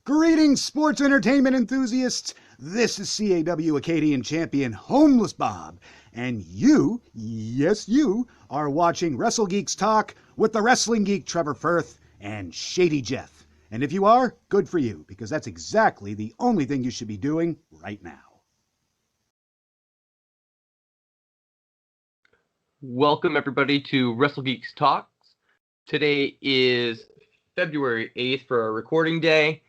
Greetings, sports entertainment enthusiasts. This is CAW Acadian champion Homeless Bob, and you, yes you, are watching Wrestle Geeks Talk with the wrestling geek Trevor Firth and Shady Jeff. And if you are, good for you, because that's exactly the only thing you should be doing right now. Welcome everybody to Wrestle Geeks Talks. Today is February 8th for our recording day.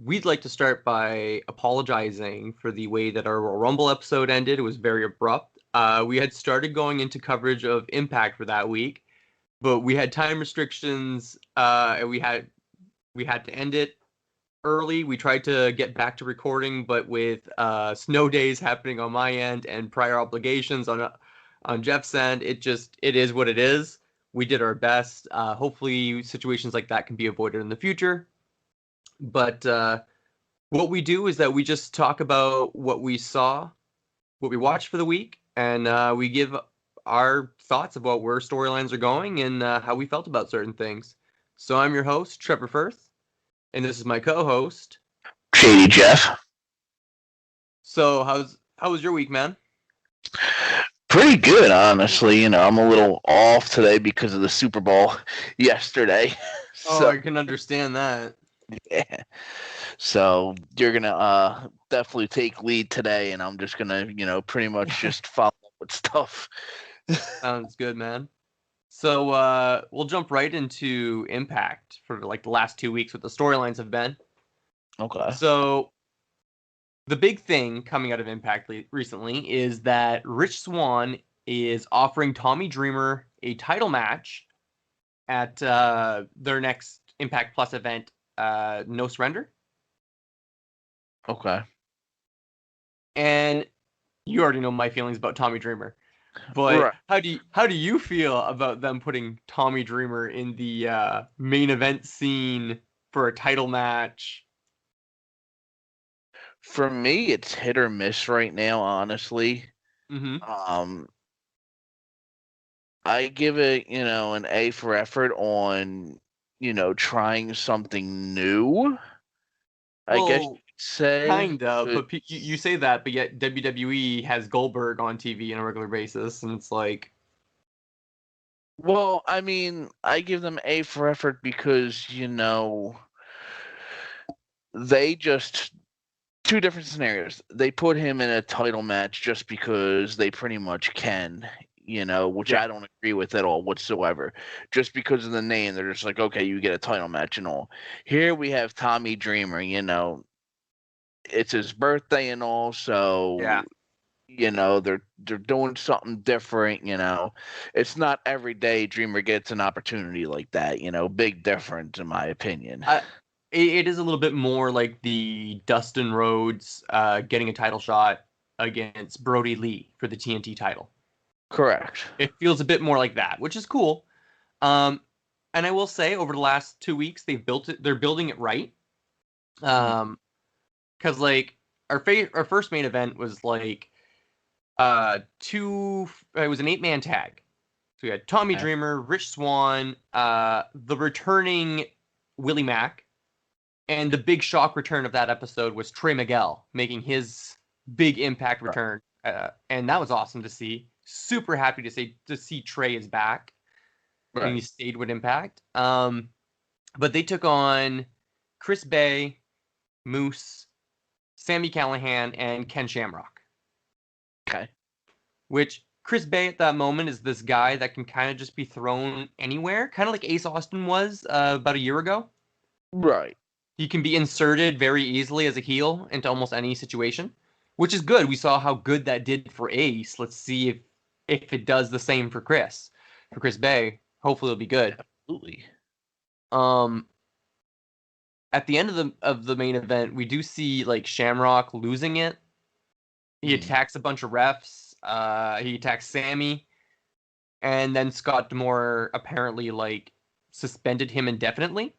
We'd like to start by apologizing for the way that our Royal Rumble episode ended. It was very abrupt. We had started going into coverage of Imapct for that week, but we had time restrictions, and we had to end it early. We tried to get back to recording, but with snow days happening on my end and prior obligations on Jeff's end, it is what it is. We did our best. Hopefully situations like that can be avoided in the future. But what we do is that we just talk about what we saw, what we watched for the week, and we give our thoughts about where storylines are going and how we felt about certain things. So I'm your host, Trevor Firth, and this is my co-host, Shady Jeff. So how was your week, man? Pretty good, honestly. I'm a little off today because of the Super Bowl yesterday. So, I can understand that. Yeah. So you're gonna definitely take lead today, and I'm just gonna, pretty much just follow up with stuff. Sounds good, man. So we'll jump right into Imapct for like the last 2 weeks, what the storylines have been. Okay. So the big thing coming out of Imapct recently is that Rich Swann is offering Tommy Dreamer a title match at their next Impact Plus event, No Surrender. Okay. And you already know my feelings about Tommy Dreamer. But right. How do you feel about them putting Tommy Dreamer in the main event scene for a title match? For me, it's hit or miss right now, honestly. Mm-hmm. I give it, an A for effort on, trying something new. I guess you could say. Kind of, but you say that, but yet WWE has Goldberg on TV on a regular basis, and it's like... Well, I mean, I give them A for effort because, they just... Two different scenarios. They put him in a title match just because they pretty much can, which I don't agree with at all whatsoever. Just because of the name, they're just like, okay, you get a title match and all. Here we have Tommy Dreamer, it's his birthday and all, so they're doing something different, It's not every day Dreamer gets an opportunity like that, big difference in my opinion. It is a little bit more like the Dustin Rhodes getting a title shot against Brody Lee for the TNT title. Correct. It feels a bit more like that, which is cool. And I will say, over the last 2 weeks, they're building it right. Because like our first main event was like it was an 8-man tag. So we had Tommy Dreamer, Rich Swann, the returning Willie Mack. And the big shock return of that episode was Trey Miguel making his big Impact return. And that was awesome to see. Super happy to see Trey is back. Right. And he stayed with Impact. But they took on Chris Bay, Moose, Sami Callihan, and Ken Shamrock. Okay. Which Chris Bay at that moment is this guy that can kind of just be thrown anywhere. Kind of like Ace Austin was about a year ago. Right. He can be inserted very easily as a heel into almost any situation, which is good. We saw how good that did for Ace. Let's see if it does the same for Chris Bay. Hopefully it'll be good. Absolutely. At the end of the main event, we do see like Shamrock losing it. He attacks a bunch of refs. He attacks Sami, and then Scott D'Amore apparently like suspended him indefinitely.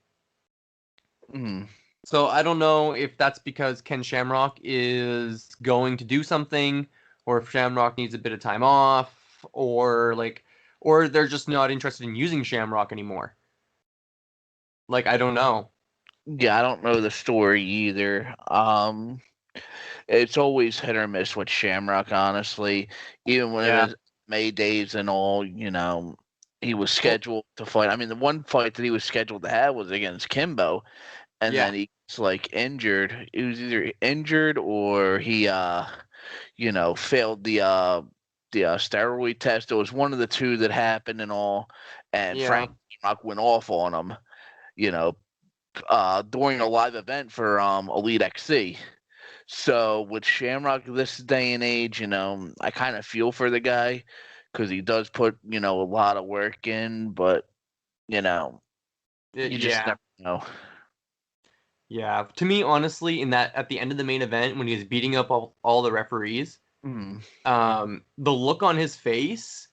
So I don't know if that's because Ken Shamrock is going to do something, or if Shamrock needs a bit of time off, or they're just not interested in using Shamrock anymore. Like, I don't know. Yeah, I don't know the story either. It's always hit or miss with Shamrock, honestly. Even when it Yeah. was May days and all, he was scheduled to fight. I mean, the one fight that he was scheduled to have was against Kimbo, and Yeah. then he's like injured. He was either injured or he, failed the steroid test. It was one of the two that happened and all. And Yeah. Frank Shamrock went off on him, you know, during a live event for Elite XC. So with Shamrock this day and age, I kind of feel for the guy because he does put a lot of work in, but you just Yeah. never know. Yeah. To me, honestly, in that at the end of the main event when he was beating up all the referees, Mm. the look on his face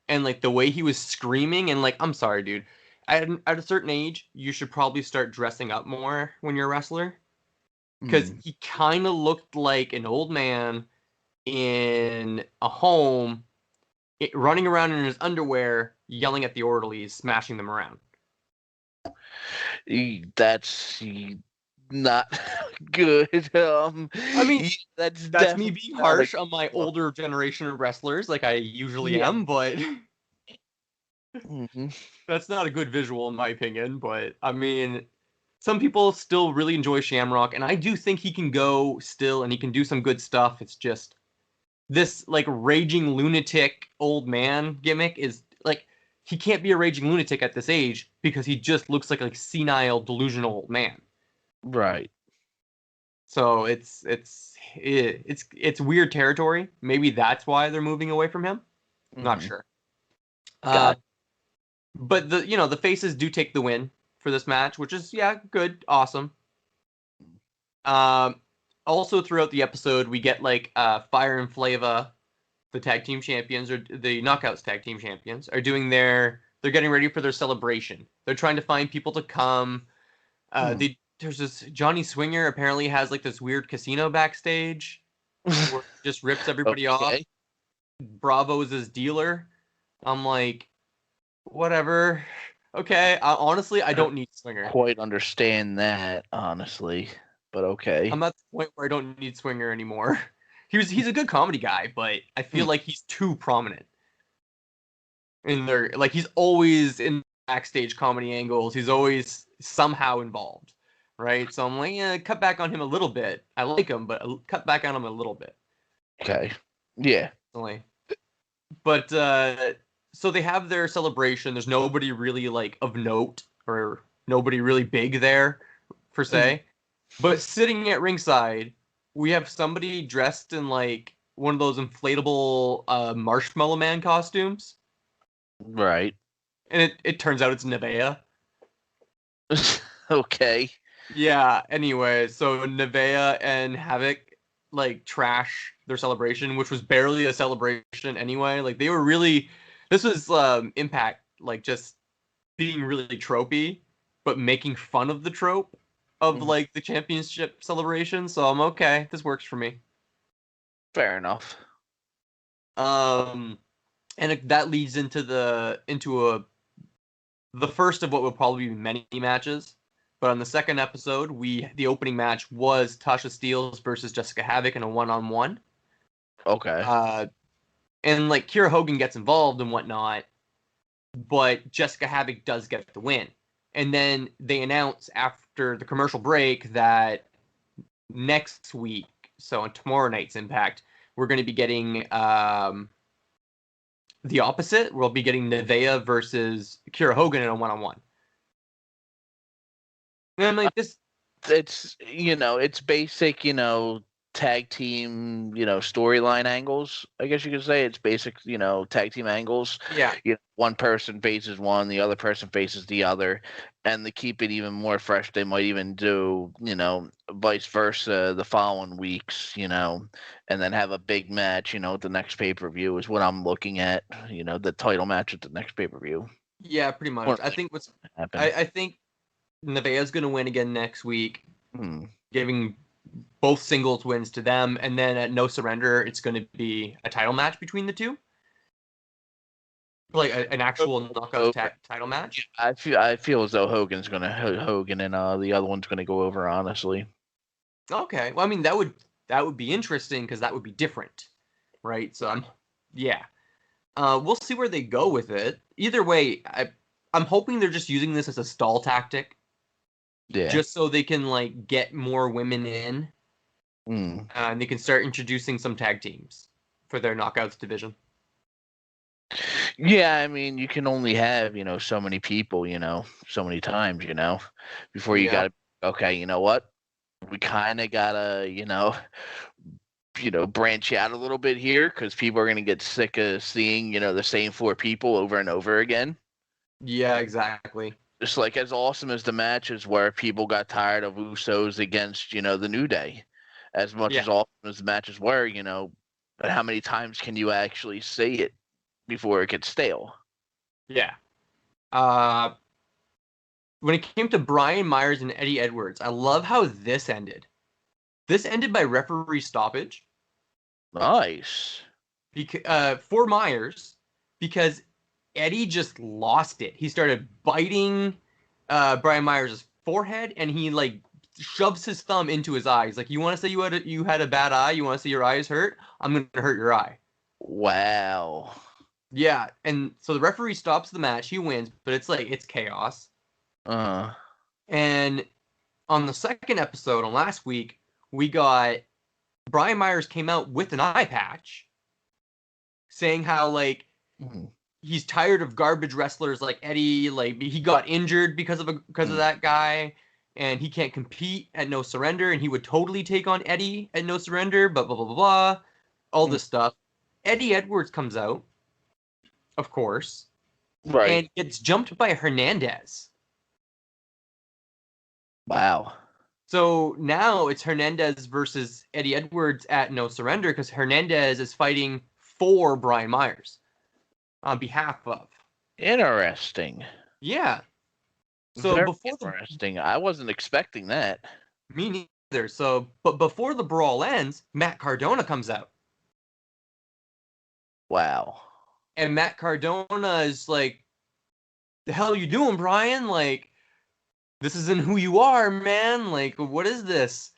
and like the way he was screaming and like, I'm sorry, dude. At a certain age, you should probably start dressing up more when you're a wrestler. Because he kind of looked like an old man in a home, running around in his underwear, yelling at the orderlies, smashing them around. That's not good. I mean, that's me definitely being not harsh on my older generation of wrestlers, like I usually am, but Mhm. that's not a good visual in my opinion. But I mean, some people still really enjoy Shamrock, and I do think he can go still, and he can do some good stuff. It's just this like raging lunatic old man gimmick is like he can't be a raging lunatic at this age because he just looks like a senile, delusional old man. Right. So it's weird territory. Maybe that's why they're moving away from him. Not Mhm. sure. Got But the faces do take the win for this match, which is good, awesome. Um, Also throughout the episode, we get like Fire and Flava, the tag team champions or the Knockouts tag team champions, are doing they're getting ready for their celebration. They're trying to find people to come. There's this Johnny Swinger apparently has like this weird casino backstage where he just rips everybody off. Okay. Bravo is his dealer. I'm like, whatever. Okay, honestly, I don't need Swinger. Quite understand that, honestly, but okay. I'm at the point where I don't need Swinger anymore. He's a good comedy guy, but I feel like he's too prominent in there. Like he's always in backstage comedy angles. He's always somehow involved, right? So I'm like, yeah, cut back on him a little bit. I like him, but cut back on him a little bit. Okay. Yeah. But so they have their celebration. There's nobody really like of note or nobody really big there per se. But sitting at ringside, we have somebody dressed in like one of those inflatable Marshmallow Man costumes. Right. And it turns out it's Nevaeh. Okay. Yeah, anyway, so Nevaeh and Havoc like trash their celebration, which was barely a celebration anyway. Like they were really this was Imapct like just being really tropey, but making fun of the trope of like the championship celebration. So I'm okay. This works for me. Fair enough. And that leads into the first of what will probably be many matches. But on the second episode, the opening match was Tasha Steelz versus Jessica Havoc in a 1-on-1. Okay. And like Kiera Hogan gets involved and whatnot, but Jessica Havoc does get the win. And then they announce after the commercial break that next week, so on tomorrow night's Impact, we're going to be getting the opposite. We'll be getting Nevaeh versus Kiera Hogan in a 1-on-1. And I'm like, this. It's it's basic, tag team, storyline angles. I guess you could say it's basic, tag team angles. Yeah. One person faces one, the other person faces the other, and to keep it even more fresh, they might even do, vice versa the following weeks, and then have a big match, the next pay-per-view is what I'm looking at, the title match at the next pay-per-view. Yeah, pretty much. I think I think Nevaeh's going to win again next week, giving both singles wins to them, and then at No Surrender, it's going to be a title match between the two. like an actual knockout title match? I feel as though Hogan and the other one's gonna go over. Honestly. Okay. Well, I mean, that would be interesting because that would be different, right? So we'll see where they go with it. Either way, I'm hoping they're just using this as a stall tactic. Yeah. Just so they can like get more women in, and they can start introducing some tag teams for their knockouts division. Yeah, I mean, you can only have so many people, so many times, before you gotta. Okay, you know what? We kind of gotta, branch out a little bit here because people are gonna get sick of seeing, the same 4 people over and over again. Yeah, exactly. Just like as awesome as the matches were, people got tired of Usos against, the New Day. As much as awesome as the matches were, but how many times can you actually say it before it gets stale? Yeah. When it came to Brian Myers and Eddie Edwards, I love how this ended. This ended by referee stoppage. Nice. For Myers, because Eddie just lost it. He started biting Brian Myers' forehead, and he like shoves his thumb into his eyes. Like, you want to say you had a bad eye? You want to say your eye is hurt? I'm gonna hurt your eye. Wow. Yeah, and so the referee stops the match. He wins, but it's chaos. And on the second episode, on last week, we got Brian Myers came out with an eye patch, saying how like he's tired of garbage wrestlers like Eddie. Like, he got injured because of that guy, and he can't compete at No Surrender, and he would totally take on Eddie at No Surrender. But blah blah blah blah, all this stuff. Eddie Edwards comes out, of course, right, and gets jumped by Hernandez. Wow. So now it's Hernandez versus Eddie Edwards at No Surrender because Hernandez is fighting for Brian Myers on behalf of. Interesting. Yeah. So Very interesting. I wasn't expecting that. Me neither. So, but before the brawl ends, Matt Cardona comes out. Wow. And Matt Cardona is like, "The hell are you doing, Brian? Like, this isn't who you are, man. Like, what is this?"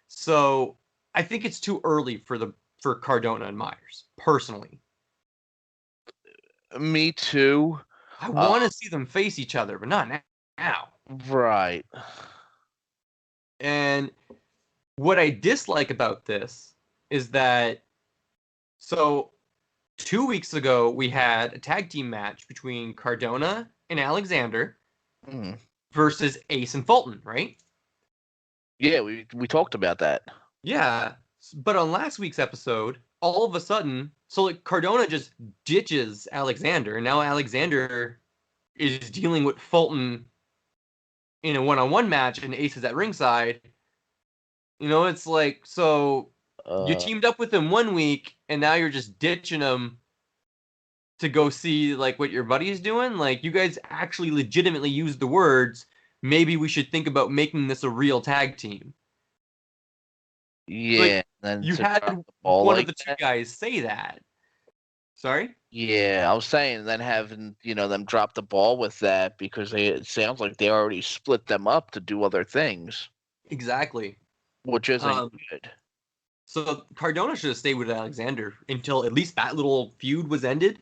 So I think it's too early for Cardona and Myers, personally. Me too. I want to see them face each other, but not now. Right. And what I dislike about this is that, so 2 weeks ago we had a tag team match between Cardona and Alexander versus Ace and Fulton, right? Yeah, we talked about that. Yeah, but on last week's episode, all of a sudden, so like Cardona just ditches Alexander, and now Alexander is dealing with Fulton in a one-on-one match, and Ace is at ringside. It's like, so you teamed up with him 1 week, and now you're just ditching him to go see like what your buddy's doing. Like, you guys actually legitimately use the words, "Maybe we should think about making this a real tag team." Yeah, like, you had one of the two guys say that. Sorry? Yeah, I was saying then having them drop the ball with that because it sounds like they already split them up to do other things. Exactly. Which isn't good. So Cardona should have stayed with Alexander until at least that little feud was ended.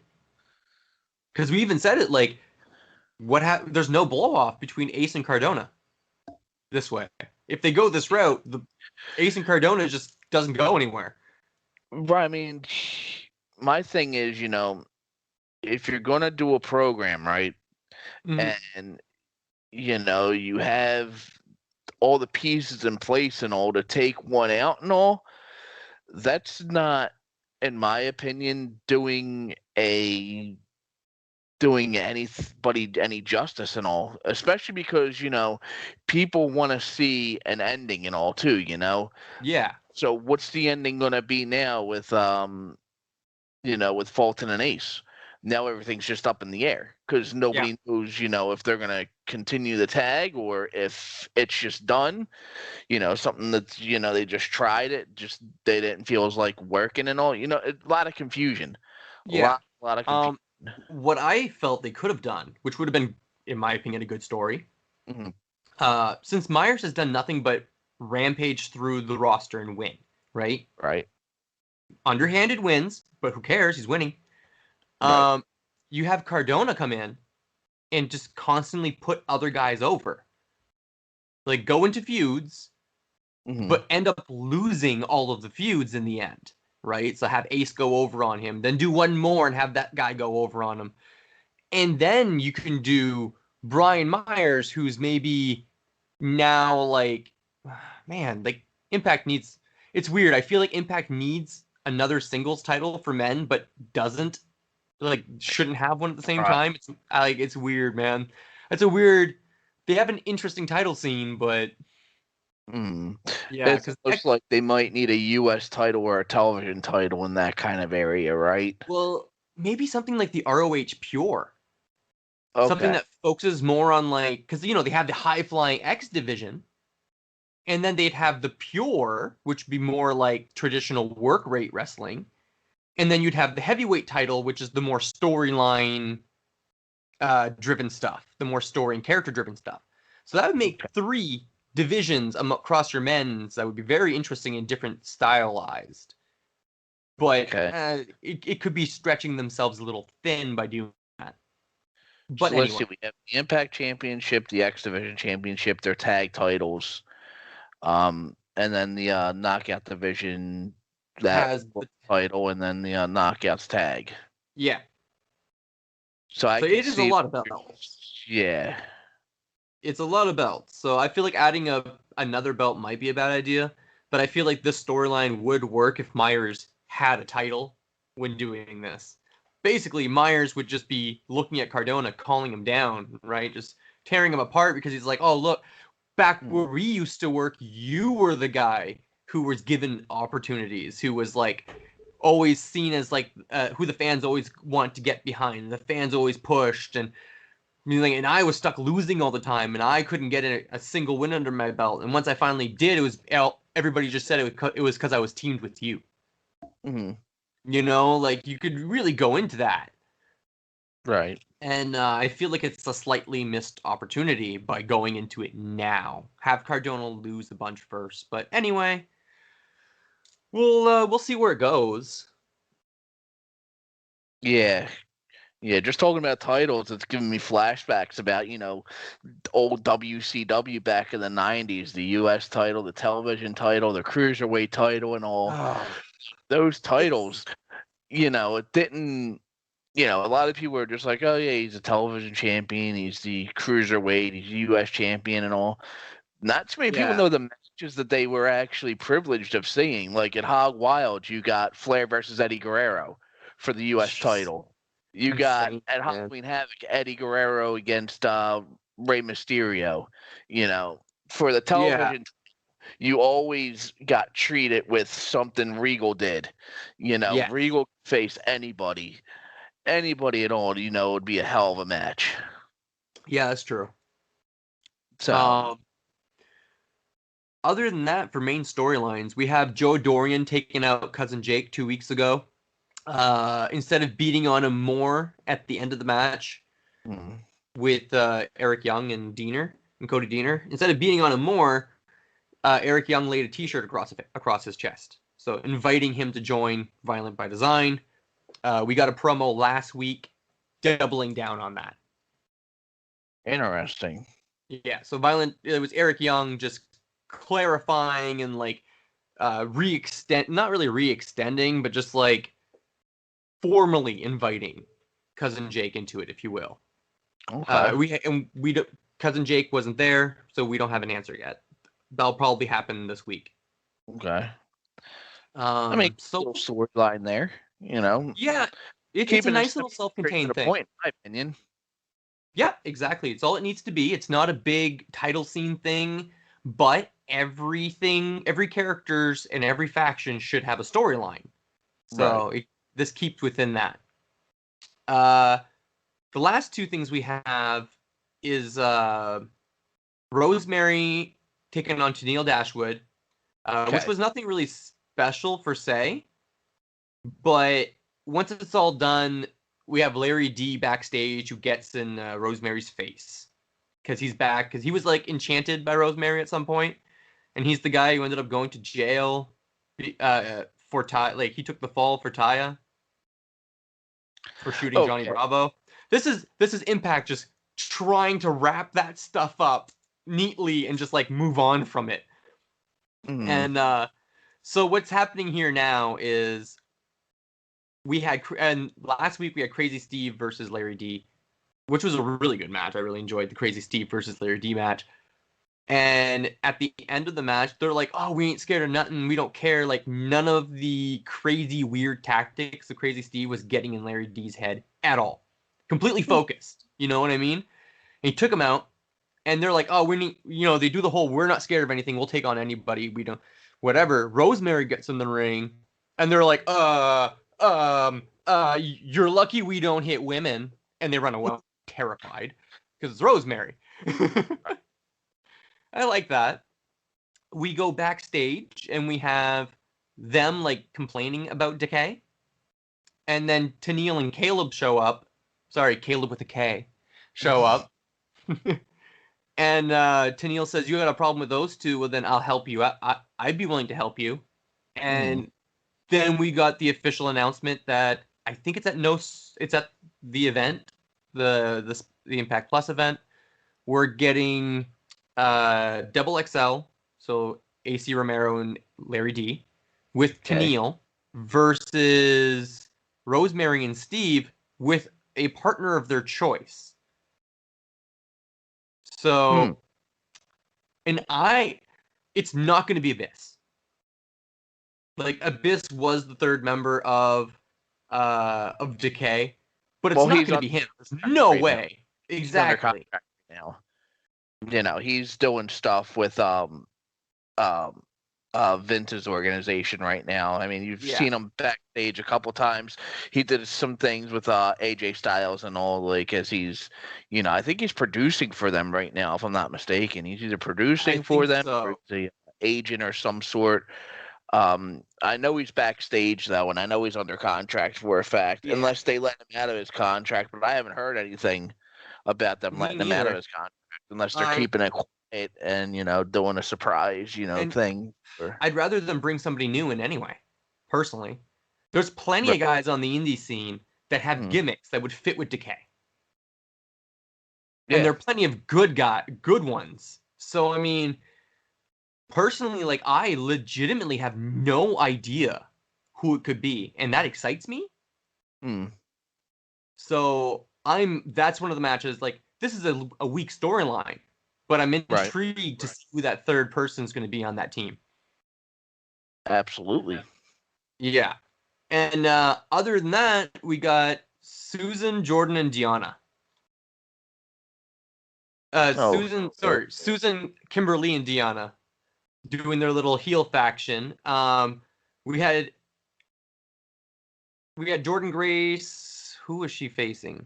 Because we even said it, like, there's no blow-off between Ace and Cardona this way. If they go this route, the Ace and Cardona just doesn't go anywhere. Right, I mean, my thing is, if you're going to do a program, right, and, you have all the pieces in place and all to take one out and all, that's not, in my opinion, doing anybody any justice and all, especially because people want to see an ending and all too. Yeah. So what's the ending going to be now with with Fulton and Ace? Now everything's just up in the air because nobody knows if they're going to continue the tag or if it's just done. Something that's they just tried it, just they didn't feel as like working and all. A lot of confusion. Yeah. A lot of confusion. what I felt they could have done, which would have been, in my opinion, a good story. Mhm. Since Myers has done nothing but rampage through the roster and win, right? Right. Underhanded wins, but who cares? He's winning. Right. You have Cardona come in and just constantly put other guys over. Like, go into feuds, Mhm. but end up losing all of the feuds in the end, right? So have Ace go over on him, then do one more and have that guy go over on him. And then you can do Brian Myers, who's maybe now like, man, like Impact needs, it's weird. I feel like Impact needs another singles title for men, but doesn't, like, shouldn't have one at the same Right. time. It's like, it's weird, man. It's a weird, they have an interesting title scene, but yeah, It's because almost like they might need a U.S. title or a television title in that kind of area, right? well, maybe something like the ROH Pure. Something Okay. that focuses more on, like, because, you know, they have the high flying X division, and then they'd have the Pure, which would be more like traditional work rate wrestling. And then you'd have the heavyweight title, which is the more storyline driven stuff, the more story and character driven stuff. So that would make 3 divisions across your men's that would be very interesting and different stylized. But it could be stretching themselves a little thin by doing that. But So let's see. anyway, We have the Impact Championship, the X Division Championship, their tag titles, and then the Knockout Division, that has the, title, and then the Knockouts tag. yeah. So I So can it is a see. lot of belts. Yeah. It's a lot of belts. So I feel like adding another belt might be a bad idea. But I feel like this storyline would work if Myers had a title when doing this. Basically, Myers would just be looking at Cardona, calling him down, right? Just tearing him apart because he's like, oh, look, back where we used to work, you were the guy who was given opportunities, who was like always seen as like who the fans always want to get behind. The fans always pushed, and I was stuck losing all the time, and I couldn't get a single win under my belt. And once I finally did, it was everybody just said it was because I was teamed with you. Mm-hmm. You know, like you could really go into that. Right. And I feel like it's a slightly missed opportunity by going into it now. Have Cardona lose a bunch first, but anyway, we'll see where it goes. Yeah. Yeah, just talking about titles, it's giving me flashbacks about, old WCW back in the 90s, the U.S. title, the television title, the cruiserweight title, and all. Those titles, it didn't, a lot of people are just like, oh, yeah, he's a television champion, he's the cruiserweight, he's a U.S. champion and all. Not too many people know the matches that they were actually privileged of seeing. Like at Hog Wild, you got Flair versus Eddie Guerrero for the U.S. title. You got at Halloween Havoc, Eddie Guerrero against Rey Mysterio. For the television, you always got treated with something Regal did. Regal could face anybody at all. It would be a hell of a match. Yeah, that's true. So, other than that, for main storylines, we have Joe Dorian taking out Cousin Jake 2 weeks ago. Instead of beating on him more at the end of the match with Eric Young and Cody Deaner, instead of beating on him more, Eric Young laid a T-shirt across his chest, so inviting him to join Violent by Design. We got a promo last week doubling down on that. Interesting. Yeah, so it was Eric Young just clarifying and like not really re-extending, but just like formally inviting Cousin Jake into it, if you will. Okay. Cousin Jake wasn't there, so we don't have an answer yet. That'll probably happen this week. Okay. Little storyline there, Yeah, it's a nice little self-contained thing. Point, in my opinion. Yeah, exactly. It's all it needs to be. It's not a big title scene thing, but every characters and every faction should have a storyline. So this keeps within that. The last 2 things we have is Rosemary taking on Tennille Dashwood, which was nothing really special per se. But once it's all done, we have Larry D backstage who gets in Rosemary's face because he's back because he was like enchanted by Rosemary at some point, and he's the guy who ended up going to jail for Ty. Like he took the fall for Taya for shooting Johnny Bravo. This is Impact just trying to wrap that stuff up neatly and just like move on from it. And so what's happening here now is last week we had Crazy Steve versus Larry D, which was a really good match. I really enjoyed the Crazy Steve versus Larry D match. And at the end of the match, they're like, "Oh, we ain't scared of nothing. We don't care." Like none of the crazy weird tactics of Crazy Steve was getting in Larry D's head at all. Completely focused. You know what I mean? And he took him out, and they're like, "Oh, they do the whole we're not scared of anything. We'll take on anybody. We don't, whatever." Rosemary gets in the ring, and they're like, you're lucky we don't hit women," and they run away terrified because it's Rosemary. I like that. We go backstage and we have them like complaining about Decay, and then Tennille and Caleb show up. Sorry, Caleb with a K show up. And Tennille says, "You got a problem with those two? Well, then I'll help you. I'd be willing to help you." And then we got the official announcement that I think it's at the event, the Impact Plus event. We're getting Double XL, so AC Romero and Larry D, with Tennille versus Rosemary and Steve with a partner of their choice. So, and it's not going to be Abyss. Like Abyss was the third member of Decay, but it's not going to be him. There's no way. Exactly. Now, he's doing stuff with Vince's organization right now. I mean, you've seen him backstage a couple times. He did some things with AJ Styles and all, like, as he's, I think he's producing for them right now, if I'm not mistaken. He's either producing for them or he's an agent or some sort. I know he's backstage though, and I know he's under contract for a fact, unless they let him out of his contract. But I haven't heard anything about them letting him out of his contract, unless they're keeping it quiet and doing a surprise thing. I'd rather them bring somebody new in anyway. Personally, there's plenty of guys on the indie scene that have gimmicks that would fit with Decay, and there are plenty of good ones. So I mean, personally, like, I legitimately have no idea who it could be, and that excites me. So that's one of the matches. Like, this is a weak storyline, but I'm intrigued to see who that third person is going to be on that team. Absolutely. Yeah. And other than that, we got Susan, Jordan, and Deanna. Susan, Kimberly, and Deanna doing their little heel faction. We had Jordan Grace. Who was she facing?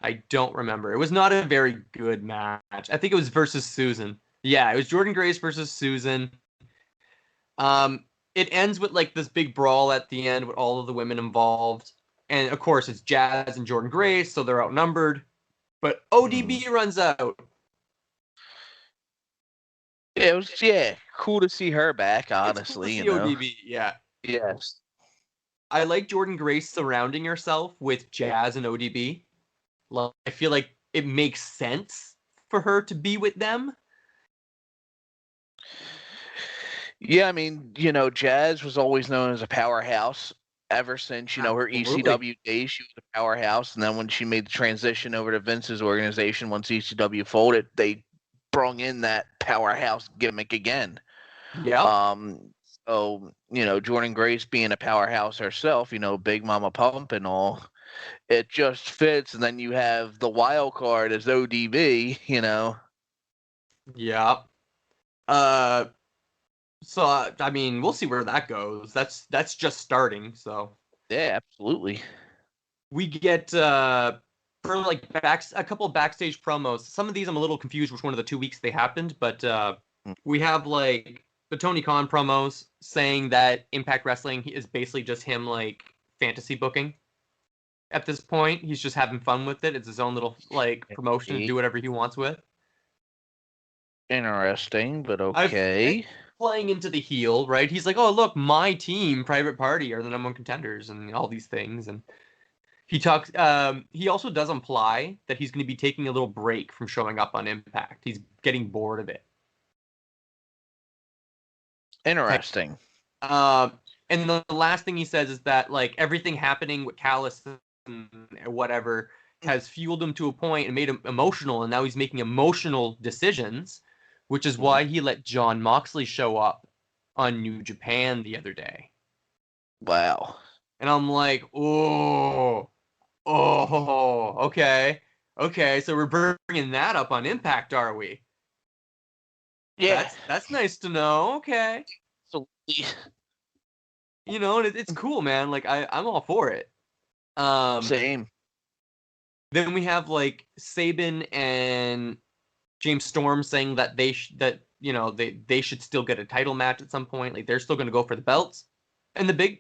I don't remember. It was not a very good match. I think it was versus Susan. Yeah, it was Jordan Grace versus Susan. It ends with like this big brawl at the end with all of the women involved. And of course it's Jazz and Jordan Grace, so they're outnumbered. But ODB runs out. Yeah, it was cool to see her back, honestly. It's cool to see ODB, yeah. Yes. I like Jordan Grace surrounding herself with Jazz and ODB. I feel like it makes sense for her to be with them. Yeah, I mean, Jazz was always known as a powerhouse ever since, her ECW days. She was a powerhouse. And then when she made the transition over to Vince's organization, once ECW folded, they brung in that powerhouse gimmick again. Yeah. So, Jordan Grace being a powerhouse herself, Big Mama Pump and all, it just fits. And then you have the wild card as ODB, Yeah. So, I mean, we'll see where that goes. That's just starting, so. Yeah, absolutely. We get, for like a couple of backstage promos. Some of these I'm a little confused which one of the 2 weeks they happened, but we have like the Tony Khan promos saying that Impact Wrestling is basically just him like fantasy booking. at this point. He's just having fun with it. It's his own little like promotion to do whatever he wants with. Interesting, but okay. Playing into the heel, right? He's like, oh, look, my team, Private Party, are the #1 contenders and all these things. And he talks, he also does imply that he's going to be taking a little break from showing up on Imapct. He's getting bored of it. Interesting. And the last thing he says is that, like, everything happening with Callis and whatever has fueled him to a point and made him emotional, and now he's making emotional decisions, which is why he let Jon Moxley show up on New Japan the other day. Wow. And I'm like, oh, okay. So we're bringing that up on Impact, are we? Yeah. That's nice to know. Okay. So, you know, and it's cool, man. Like, I'm all for it. Same. Then we have, like, Sabin and James Storm saying that they should still get a title match at some point. Like, they're still going to go for the belts. And the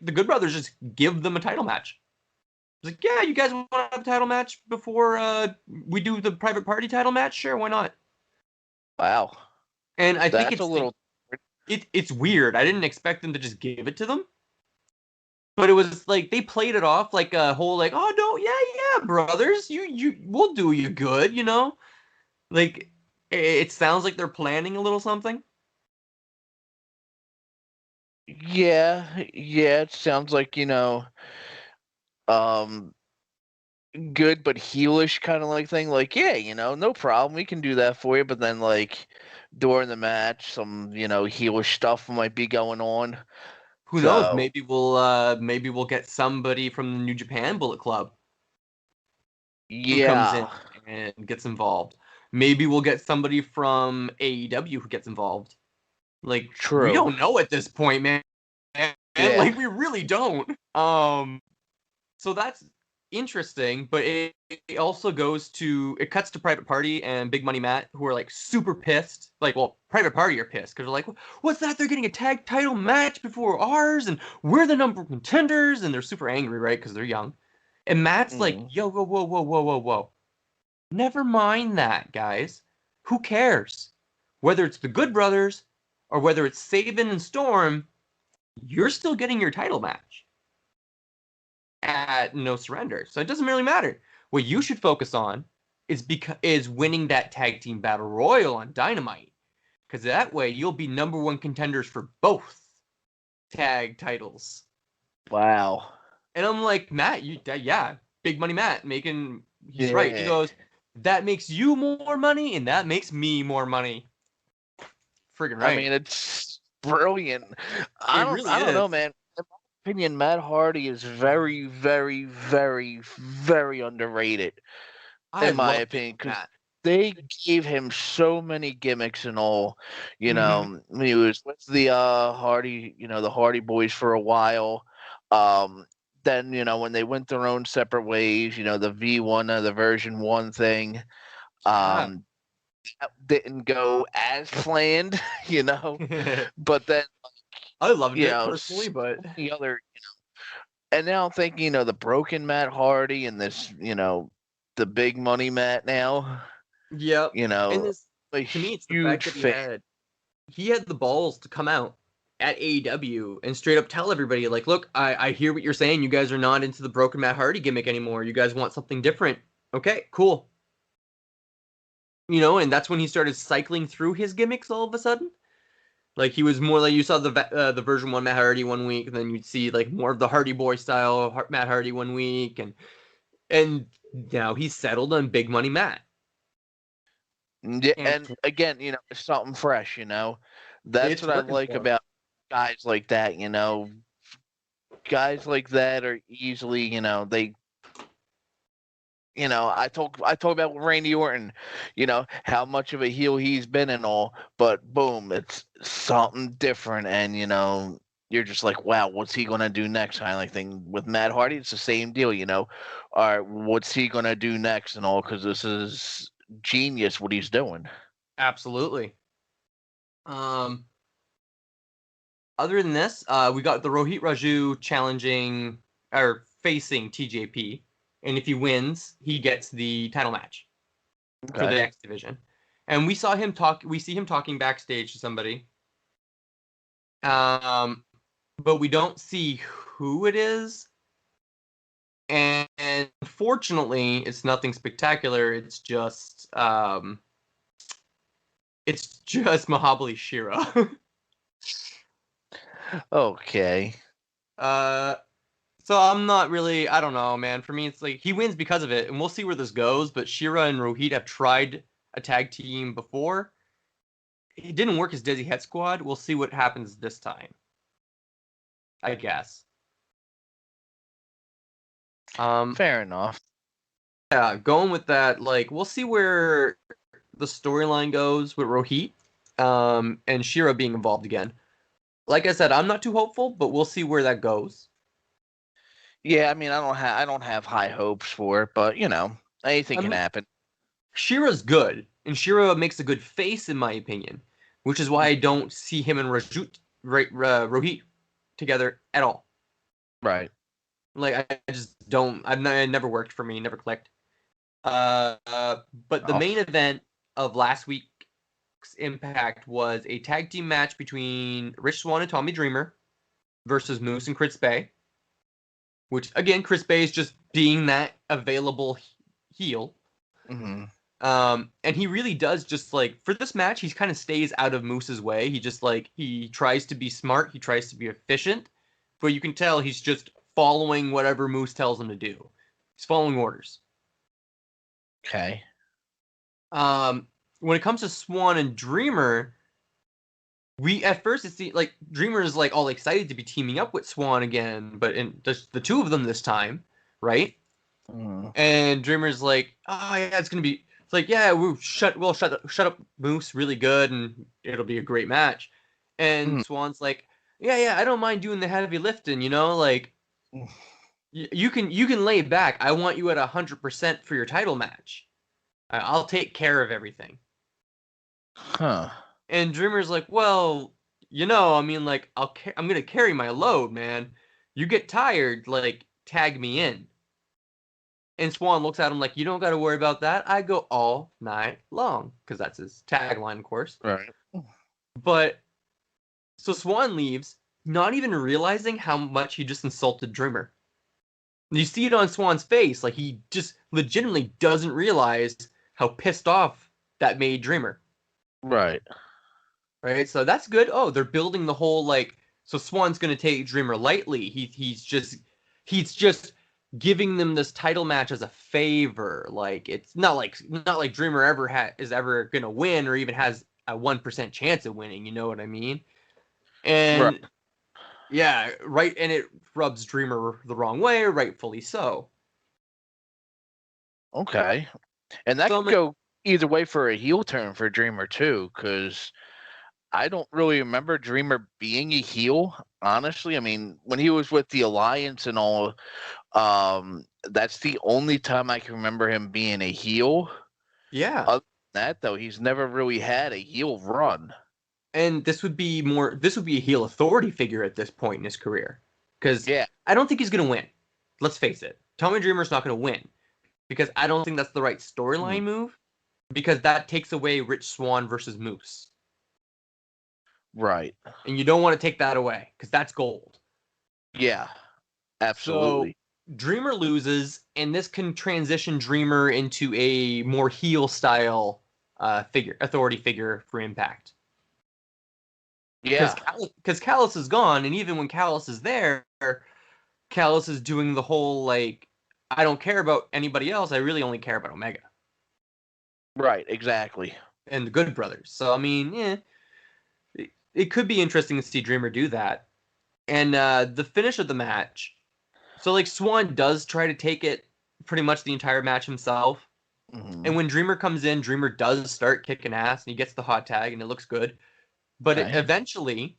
Good Brothers just give them a title match. It's like, yeah, you guys want to have a title match before we do the Private Party title match? Sure, why not? Wow. And I think it's a little... It's weird. I didn't expect them to just give it to them. But it was like they played it off like a whole like, oh no, yeah, brothers, we'll do you good, you know? Like it sounds like they're planning a little something. Yeah, it sounds like, good but heelish kind of like thing. Like, yeah, no problem, we can do that for you. But then, like, during the match, some, heelish stuff might be going on. Who knows? Maybe we'll get somebody from the New Japan Bullet Club. Who comes in and gets involved. Maybe we'll get somebody from AEW who gets involved. Like, true. We don't know at this point, man. Yeah. Like, we really don't. So that's interesting, but it also it cuts to Private Party and Big Money Matt, who are like super pissed. Like, well, Private Party are pissed because they're like, what's that? They're getting a tag title match before ours, and we're the #1 contenders, and they're super angry, right? Because they're young. And Matt's like, yo, whoa. Never mind that, guys. Who cares? Whether it's the Good Brothers or whether it's Sabin and Storm, you're still getting your title match at No Surrender. So it doesn't really matter. What you should focus on is winning that tag team battle royal on Dynamite. Because that way you'll be #1 contenders for both tag titles. Wow. And I'm like, Matt, Big Money Matt he's right. He goes, that makes you more money and that makes me more money. Friggin' right. I mean, it's brilliant. I don't know, man. In my opinion, Matt Hardy is very, very, very, very underrated. In my opinion, because they gave him so many gimmicks and all. He was with the Hardy, the Hardy Boys for a while. Then, when they went their own separate ways, the V1, the version 1 thing, that didn't go as planned, but then, I loved it personally, but the other, and now I'm thinking, the broken Matt Hardy and this, the Big Money Matt now. Yep. And this, to me, it's the fact that he had the balls to come out at AEW and straight up tell everybody, like, look, I hear what you're saying. You guys are not into the broken Matt Hardy gimmick anymore. You guys want something different. Okay, cool. And that's when he started cycling through his gimmicks all of a sudden. Like, he was more like, you saw the version 1 Matt Hardy 1 week, and then you'd see like more of the Hardy Boy style Matt Hardy 1 week, and now he's settled on Big Money Matt. Yeah, and again, it's something fresh, That's what I like about guys like that, Guys like that are easily, they I talk about Randy Orton, how much of a heel he's been and all, but boom, it's something different, and you're just like, wow, what's he gonna do next? Kind of like thing. With Matt Hardy, it's the same deal, all right, what's he gonna do next and all, because this is genius what he's doing. Absolutely. Other than this, we got the Rohit Raju challenging or facing TJP, and if he wins, he gets the title match for the X division. And we see him talking backstage to somebody. But we don't see who it is. And fortunately, it's nothing spectacular. It's just Mahabali Shira. Okay. So I'm not really, I don't know, man. For me, it's like he wins because of it, and we'll see where this goes. But Shira and Rohit have tried a tag team before. It didn't work as Desi Het Squad. We'll see what happens this time, I guess. Fair enough. Yeah, going with that, like, we'll see where the storyline goes with Rohit, and Shira being involved again. Like I said, I'm not too hopeful, but we'll see where that goes. Yeah, I mean, I don't have high hopes for it, but you know, anything can happen. Shira's good, and Shira makes a good face, in my opinion, which is why I don't see him and Rohit together at all. Right. Like, I just don't. It never worked for me. Never clicked. But the main event of last week's Impact was a tag team match between Rich Swann and Tommy Dreamer versus Moose and Chris Bay. Which, again, Chris Bay is just being that available heel. Mm-hmm. And he really does just, like, for this match, he kind of stays out of Moose's way. He just, like, he tries to be smart. He tries to be efficient. But you can tell he's just following whatever Moose tells him to do. He's following orders. Okay. When it comes to Swann and Dreamer, at first it seems like Dreamer is like all excited to be teaming up with Swann again, but the two of them this time, right? Mm. And Dreamer's like, oh yeah, it's gonna be. It's like, yeah, we'll shut up Moose really good, and it'll be a great match. And Swann's like, yeah, I don't mind doing the heavy lifting, you know, like you can lay back. I want you at 100% for your title match. I'll take care of everything. Huh. And Dreamer's like, well, you know, I mean, like, I'm gonna carry my load, man. You get tired, like, tag me in. And Swann looks at him like, you don't got to worry about that. I go all night long, because that's his tagline, of course. Right. But so Swann leaves, not even realizing how much he just insulted Dreamer. You see it on Swann's face, like he just legitimately doesn't realize how pissed off that made Dreamer. Right. Right, so that's good. Oh, they're building the whole, like, so Swann's gonna take Dreamer lightly. He's just giving them this title match as a favor. Like, it's not like Dreamer is ever gonna win or even has a 1% chance of winning. You know what I mean? And right. Yeah, right. And it rubs Dreamer the wrong way, rightfully so. Okay, and that could go either way for a heel turn for Dreamer too, because I don't really remember Dreamer being a heel, honestly. I mean, when he was with the Alliance and all, that's the only time I can remember him being a heel. Yeah. Other than that, though, he's never really had a heel run. And this would be a heel authority figure at this point in his career. Because I don't think he's going to win. Let's face it. Tommy Dreamer's not going to win. Because I don't think that's the right storyline move. Because that takes away Rich Swann versus Moose. Right. And you don't want to take that away, because that's gold. Yeah, absolutely. So Dreamer loses, and this can transition Dreamer into a more heel style authority figure for Impact. Yeah. Because Callis is gone, and even when Callis is there, Callis is doing the whole, like, I don't care about anybody else, I really only care about Omega. Right, exactly. And the Good Brothers. So, I mean, it could be interesting to see Dreamer do that. And the finish of the match, so, like, Swann does try to take it pretty much the entire match himself. Mm-hmm. And when Dreamer comes in, Dreamer does start kicking ass, and he gets the hot tag, and it looks good. But eventually,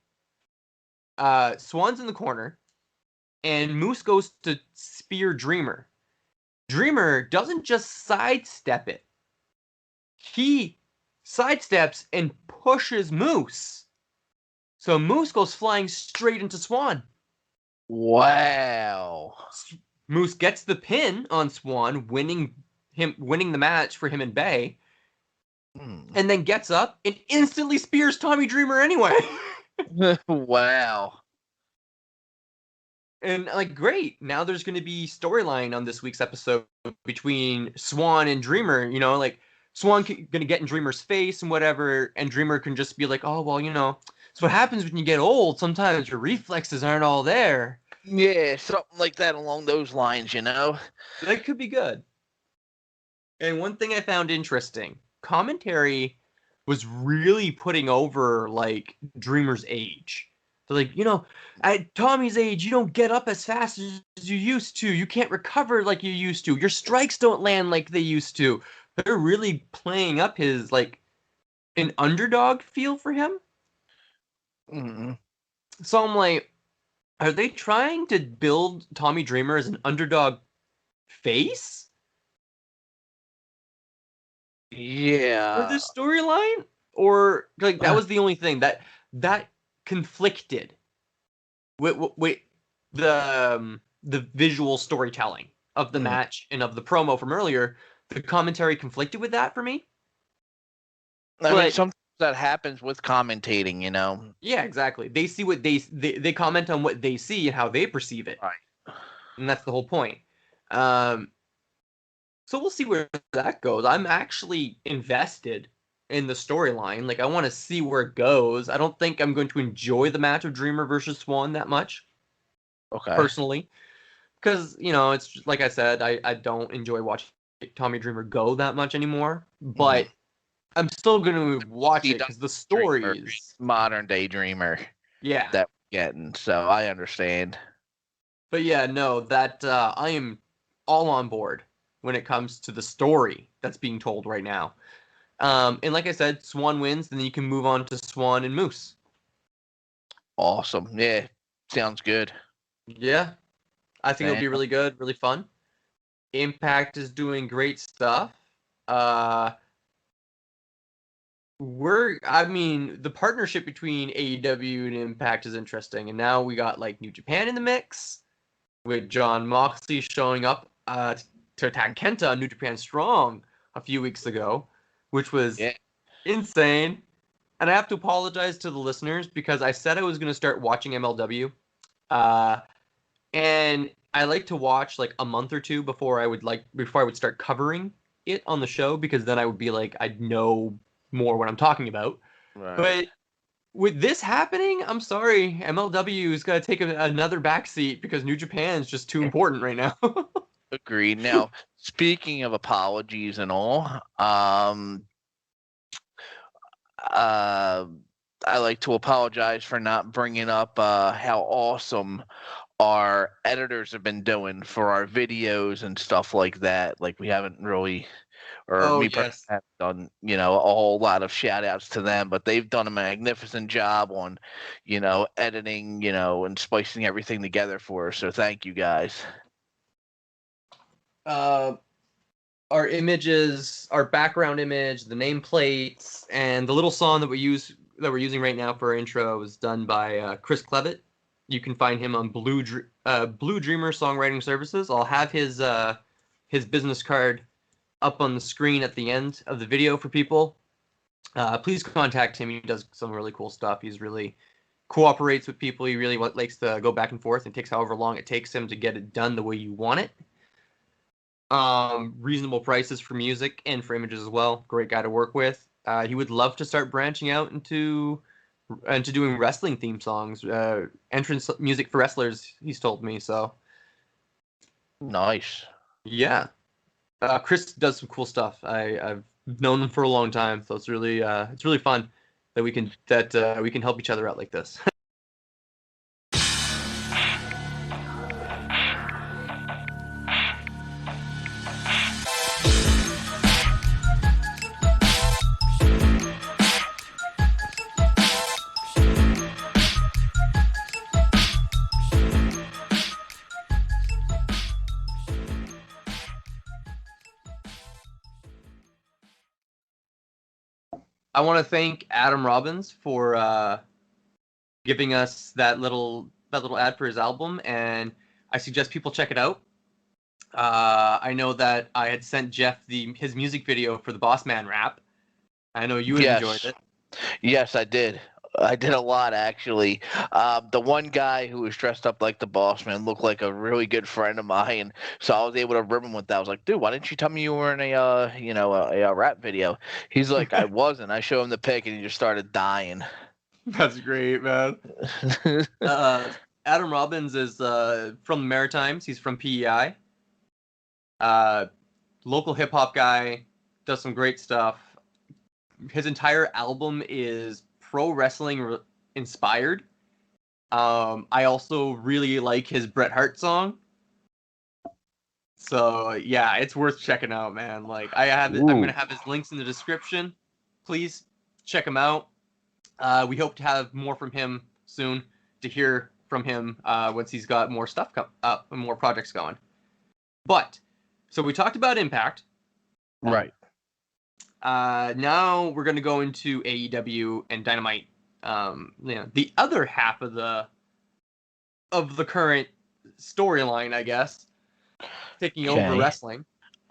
Swann's in the corner, and Moose goes to spear Dreamer. Dreamer doesn't just sidestep it. He sidesteps and pushes Moose. So Moose goes flying straight into Swann. Wow. Moose gets the pin on Swan, winning the match for him and Bay, and then gets up and instantly spears Tommy Dreamer anyway. Wow. And like, great. Now there's going to be storyline on this week's episode between Swan and Dreamer. You know, like Swan going to get in Dreamer's face and whatever, and Dreamer can just be like, oh, well, you know, it's what happens when you get old. Sometimes your reflexes aren't all there. Yeah, something like that along those lines, you know? That could be good. And one thing I found interesting, commentary was really putting over, like, Dreamer's age. So, like, you know, at Tommy's age, you don't get up as fast as you used to. You can't recover like you used to. Your strikes don't land like they used to. They're really playing up his, like, an underdog feel for him. Mm-hmm. So I'm like, are they trying to build Tommy Dreamer as an underdog face? Yeah. For this storyline? Or, like, that was the only thing that conflicted with the visual storytelling of the match and of the promo from earlier. The commentary conflicted with that for me. I mean, sometimes that happens with commentating, you know? Yeah, exactly. They see what they comment on what they see and how they perceive it. Right. And that's the whole point. So we'll see where that goes. I'm actually invested in the storyline. Like, I want to see where it goes. I don't think I'm going to enjoy the match of Dreamer versus Swan that much. Okay. Personally. Because, you know, it's just, like I said, I don't enjoy watching Tommy Dreamer go that much anymore. But I'm still going to watch it because the stories. Modern day Dreamer. Yeah. That we're getting. So I understand. But yeah, no, that I am all on board when it comes to the story that's being told right now. And like I said, Swan wins, then you can move on to Swan and Moose. Awesome. Yeah. Sounds good. Yeah. I think it'll be really good, really fun. Imapct is doing great stuff. The partnership between AEW and Imapct is interesting. And now we got, like, New Japan in the mix, with John Moxley showing up to attack Kenta on New Japan Strong a few weeks ago, which was insane. And I have to apologize to the listeners because I said I was going to start watching MLW. And I like to watch like a month or two before I would start covering it on the show, because then I would be like, I'd know more what I'm talking about. Right. But with this happening, I'm sorry, MLW is going to take another backseat because New Japan is just too important right now. Agreed. Now, speaking of apologies and all, I like to apologize for not bringing up how awesome our editors have been doing for our videos and stuff like that. Like, we haven't really, or me personally haven't done, you know, a whole lot of shout outs to them, but they've done a magnificent job on, you know, editing, you know, and splicing everything together for us. So thank you guys. Our images, our background image, the nameplates, and the little song that we're using right now for our intro was done by Kris Clevett. You can find him on Blue Dreamer Songwriting Services. I'll have his business card up on the screen at the end of the video for people. Please contact him. He does some really cool stuff. He's really cooperates with people. He really likes to go back and forth and takes however long it takes him to get it done the way you want it. Reasonable prices for music and for images as well. Great guy to work with. He would love to start branching out into doing wrestling theme songs, entrance music for wrestlers, he's told me. So nice. Yeah. Kris does some cool stuff. I've known him for a long time, so it's really fun that we can help each other out like this. I want to thank Adam Robbins for giving us that little ad for his album, and I suggest people check it out. I know that I had sent Jeff his music video for the Boss Man rap. I know you had enjoyed it. Yes, I did. I did a lot, actually. The one guy who was dressed up like the boss man looked like a really good friend of mine, so I was able to rib him with that. I was like, dude, why didn't you tell me you were in a rap video? He's like, I wasn't. I showed him the pic, and he just started dying. That's great, man. Adam Robbins is from the Maritimes. He's from PEI. Local hip-hop guy, does some great stuff. His entire album is pro wrestling inspired. I also really like his Bret Hart song. So yeah, it's worth checking out, man. Like I'm gonna have his links in the description. Please check him out. We hope to have more from him soon. To hear from him once he's got more stuff and more projects going. But so we talked about Imapct. Right. Now we're going to go into AEW and Dynamite. The other half of the current storyline, I guess, taking over wrestling.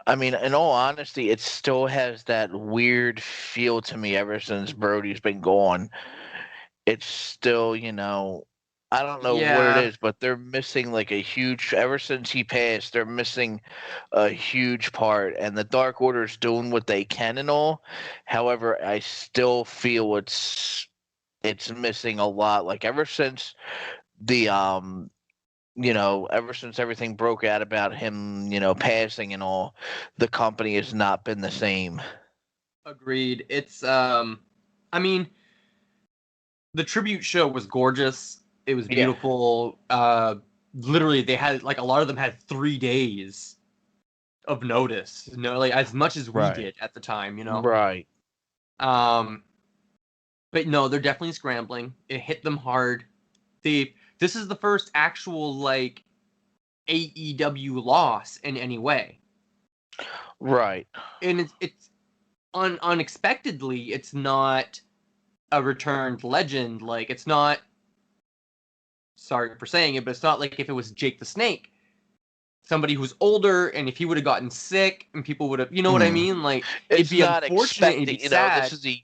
I mean, in all honesty, it still has that weird feel to me ever since Brody's been gone. It's still, I don't know what it is, but they're missing like a huge. Ever since he passed, they're missing a huge part, and the Dark Order's doing what they can and all. However, I still feel it's missing a lot. Like ever since ever since everything broke out about him, passing and all, the company has not been the same. Agreed. It's I mean, the tribute show was gorgeous. It was beautiful. Yeah. Literally, they had a lot of them had 3 days of notice. Like as much as we did at the time. Right. But no, they're definitely scrambling. It hit them hard. This is the first actual AEW loss in any way. Right. And it's unexpectedly. It's not a returned legend. Like it's not. Sorry for saying it, but it's not like if it was Jake the Snake, somebody who's older, and if he would have gotten sick, and people would have, what I mean? Like it's it'd be not unfortunate. It'd be sad. This is a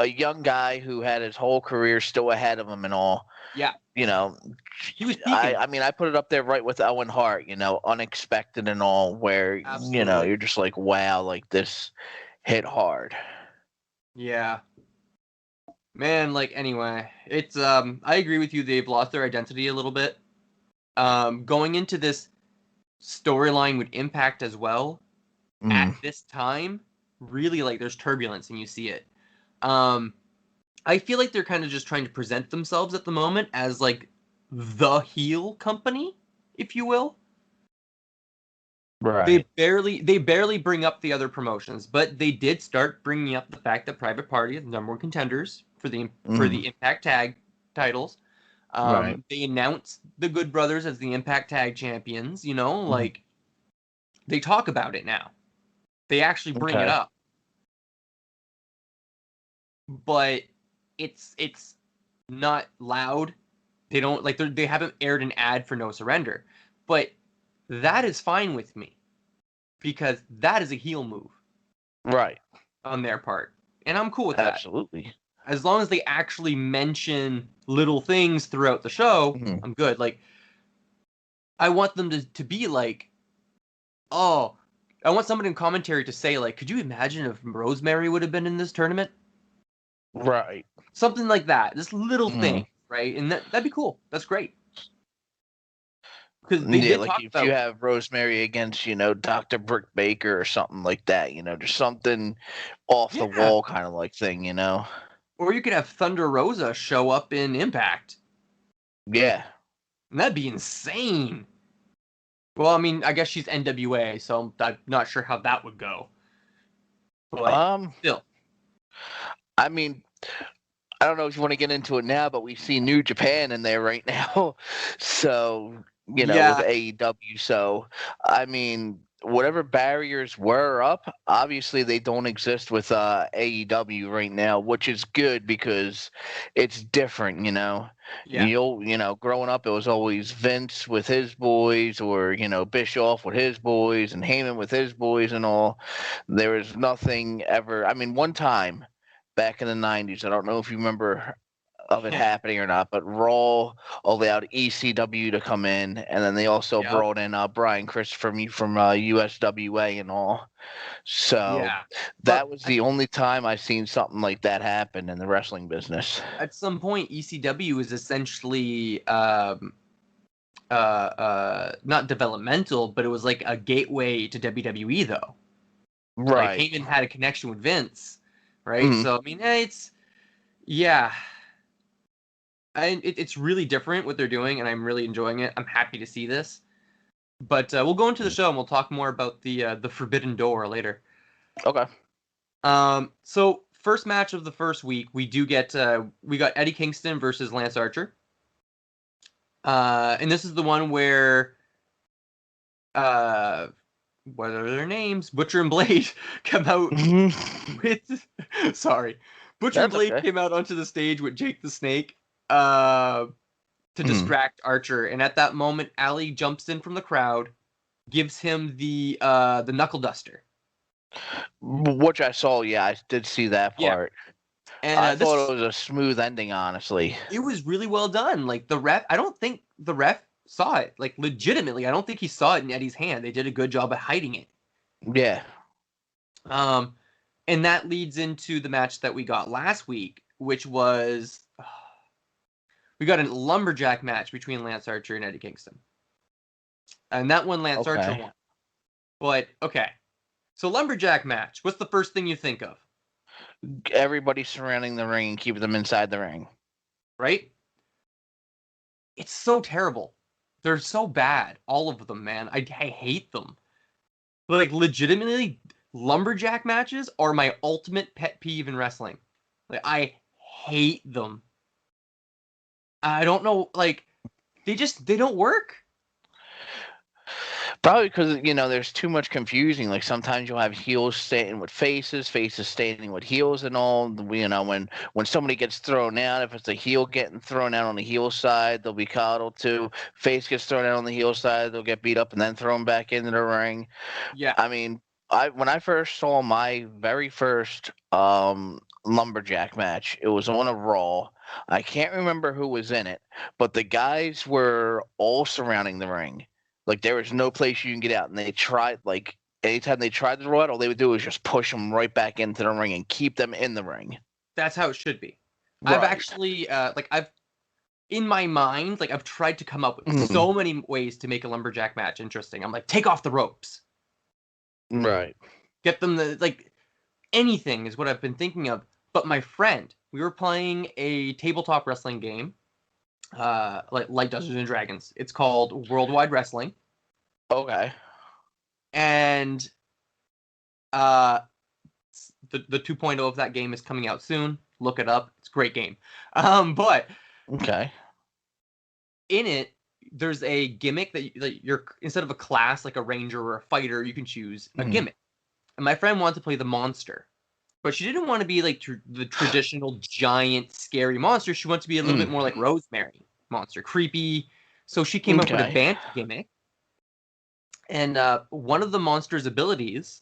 young guy who had his whole career still ahead of him and all. Yeah. He was peaking. I put it up there right with Owen Hart. Unexpected and all, where Absolutely. you're just like, wow, like this hit hard. Yeah. Man, anyway, it's I agree with you. They've lost their identity a little bit. Going into this storyline with Imapct as well, at this time, really there's turbulence and you see it. I feel like they're kind of just trying to present themselves at the moment as the heel company, if you will. Right. They barely bring up the other promotions, but they did start bringing up the fact that Private Party are the number one contenders for the Imapct Tag titles. Right. They announced the Good Brothers as the Imapct Tag Champions. They talk about it now. They actually bring it up, but it's not loud. They don't they haven't aired an ad for No Surrender, but that is fine with me because that is a heel move, right, on their part, and I'm cool with that. Absolutely. As long as they actually mention little things throughout the show, I'm good. I want them to be oh, I want somebody in commentary to say could you imagine if Rosemary would have been in this tournament? Right. Something like that. This little thing, right? And that'd be cool. That's great. Because if you have Rosemary against, Dr. Britt Baker or something like that, just something off the wall kind of thing, Or you could have Thunder Rosa show up in Imapct. Yeah. And that'd be insane. Well, I mean, I guess she's NWA, so I'm not sure how that would go. But still. I mean, I don't know if you want to get into it now, but we see New Japan in there right now. So, with AEW. So, I mean, whatever barriers were up, obviously they don't exist with AEW right now, which is good because it's different, Yeah. Growing up it was always Vince with his boys, or Bischoff with his boys and Heyman with his boys and all. There was nothing ever. I mean, one time back in the 90s, I don't know if you remember of it happening or not, but Raw allowed ECW to come in, and then they also brought in Brian Kris from USWA and all. So that was the only time I've seen something like that happen in the wrestling business. At some point, ECW is essentially not developmental, but it was like a gateway to WWE, though. Right. Like Heyman had a connection with Vince, right? So I mean, it's it's really different what they're doing, and I'm really enjoying it. I'm happy to see this. But we'll go into the show and we'll talk more about the Forbidden Door later. Okay. So first match of the first week, we got Eddie Kingston versus Lance Archer. And this is the one where what are their names? Butcher and Blade come out with sorry. Butcher and Blade came out onto the stage with Jake the Snake to distract Archer, and at that moment Ali jumps in from the crowd, gives him the knuckle duster. Which I saw, I did see that part. Yeah. And I thought it was a smooth ending, honestly. It was really well done. Like the ref, I don't think the ref saw it. Like legitimately, I don't think he saw it in Eddie's hand. They did a good job at hiding it. Yeah. And that leads into the match that we got last week, which was we got a lumberjack match between Lance Archer and Eddie Kingston. And that one Lance Archer won. But okay. So lumberjack match, what's the first thing you think of? Everybody surrounding the ring and keeping them inside the ring. Right? It's so terrible. They're so bad. All of them, man. I hate them. Like, legitimately, lumberjack matches are my ultimate pet peeve in wrestling. Like, I hate them. I don't know, like, they don't work. Probably because, there's too much confusing. Like, sometimes you'll have heels standing with faces standing with heels and all. When somebody gets thrown out, if it's a heel getting thrown out on the heel side, they'll be coddled too. Face gets thrown out on the heel side, they'll get beat up and then thrown back into the ring. Yeah. I mean, when I first saw my very first lumberjack match, it was on a Raw. I can't remember who was in it, but the guys were all surrounding the ring. Like, there was no place you can get out. And they tried, like, anytime they tried to roll out, all they would do was just push them right back into the ring and keep them in the ring. That's how it should be. Right. I've actually, in my mind, like, I've tried to come up with so many ways to make a lumberjack match interesting. I'm like, take off the ropes. Right. Get them anything is what I've been thinking of. But my friend, we were playing a tabletop wrestling game. Like Dungeons and Dragons. It's called Worldwide Wrestling. Okay. And the 2.0 of that game is coming out soon. Look it up. It's a great game. But okay. In it, there's a gimmick that you're instead of a class like a ranger or a fighter, you can choose a gimmick. And my friend wanted to play the monster. But she didn't want to be like the traditional giant, scary monster. She wanted to be a little bit more like Rosemary monster, creepy. So she came up with a band gimmick. And one of the monster's abilities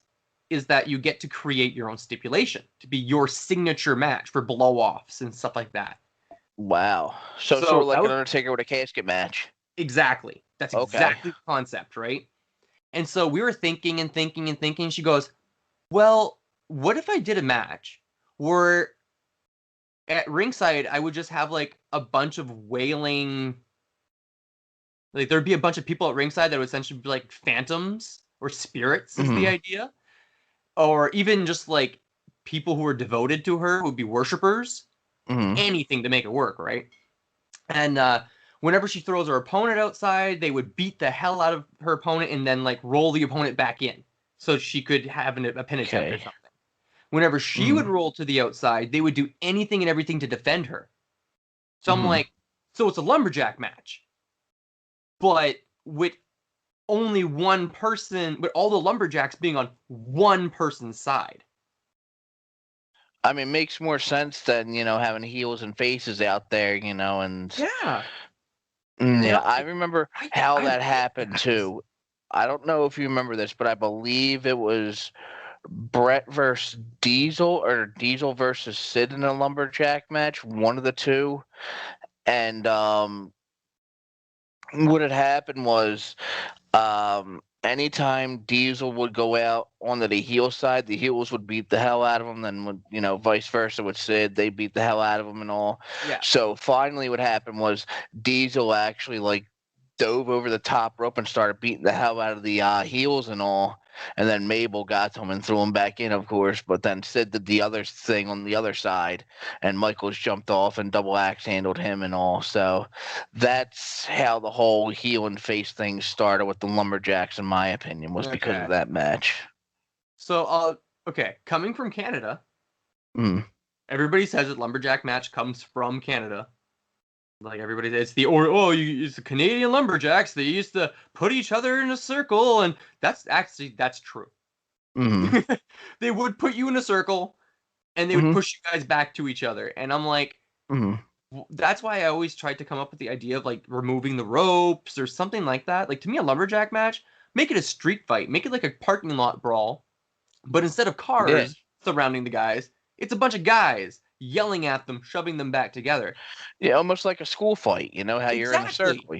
is that you get to create your own stipulation to be your signature match for blow-offs and stuff like that. Wow. So sort of like an Undertaker with a casket match. Exactly. That's exactly the concept, right? And so we were thinking and thinking and thinking. She goes, well, what if I did a match where at ringside I would just have like a bunch of wailing, like there'd be a bunch of people at ringside that would essentially be like phantoms or spirits is the idea, or even just like people who were devoted to her would be worshipers, anything to make it work, right? And whenever she throws her opponent outside, they would beat the hell out of her opponent and then like roll the opponent back in so she could have a pin attempt or something. Whenever she would roll to the outside, they would do anything and everything to defend her. So I'm like, so it's a lumberjack match, but with only one person, but all the lumberjacks being on one person's side. I mean, makes more sense than, having heels and faces out there, and Yeah. I remember how that happened too. I don't know if you remember this, but I believe it was Brett versus Diesel or Diesel versus Sid in a lumberjack match, one of the two. And what had happened was anytime Diesel would go out onto the heel side, the heels would beat the hell out of him. Then, vice versa with Sid, they beat the hell out of him and all. Yeah. So finally, what happened was Diesel actually dove over the top rope and started beating the hell out of the heels and all. And then Mabel got to him and threw him back in, of course. But then Sid did the other thing on the other side, and Michaels jumped off and double axe handled him and all. So that's how the whole heel and face thing started with the Lumberjacks, in my opinion, was because of that match. So, coming from Canada, everybody says that lumberjack match comes from Canada. Like everybody, it's it's the Canadian lumberjacks. They used to put each other in a circle, and that's true. Mm-hmm. They would put you in a circle, and they would push you guys back to each other. And I'm like, that's why I always tried to come up with the idea of removing the ropes or something like that. Like, to me, a lumberjack match, make it a street fight, make it like a parking lot brawl, but instead of cars surrounding the guys, it's a bunch of guys yelling at them, shoving them back together. Yeah, almost like a school fight, how you're in a circle,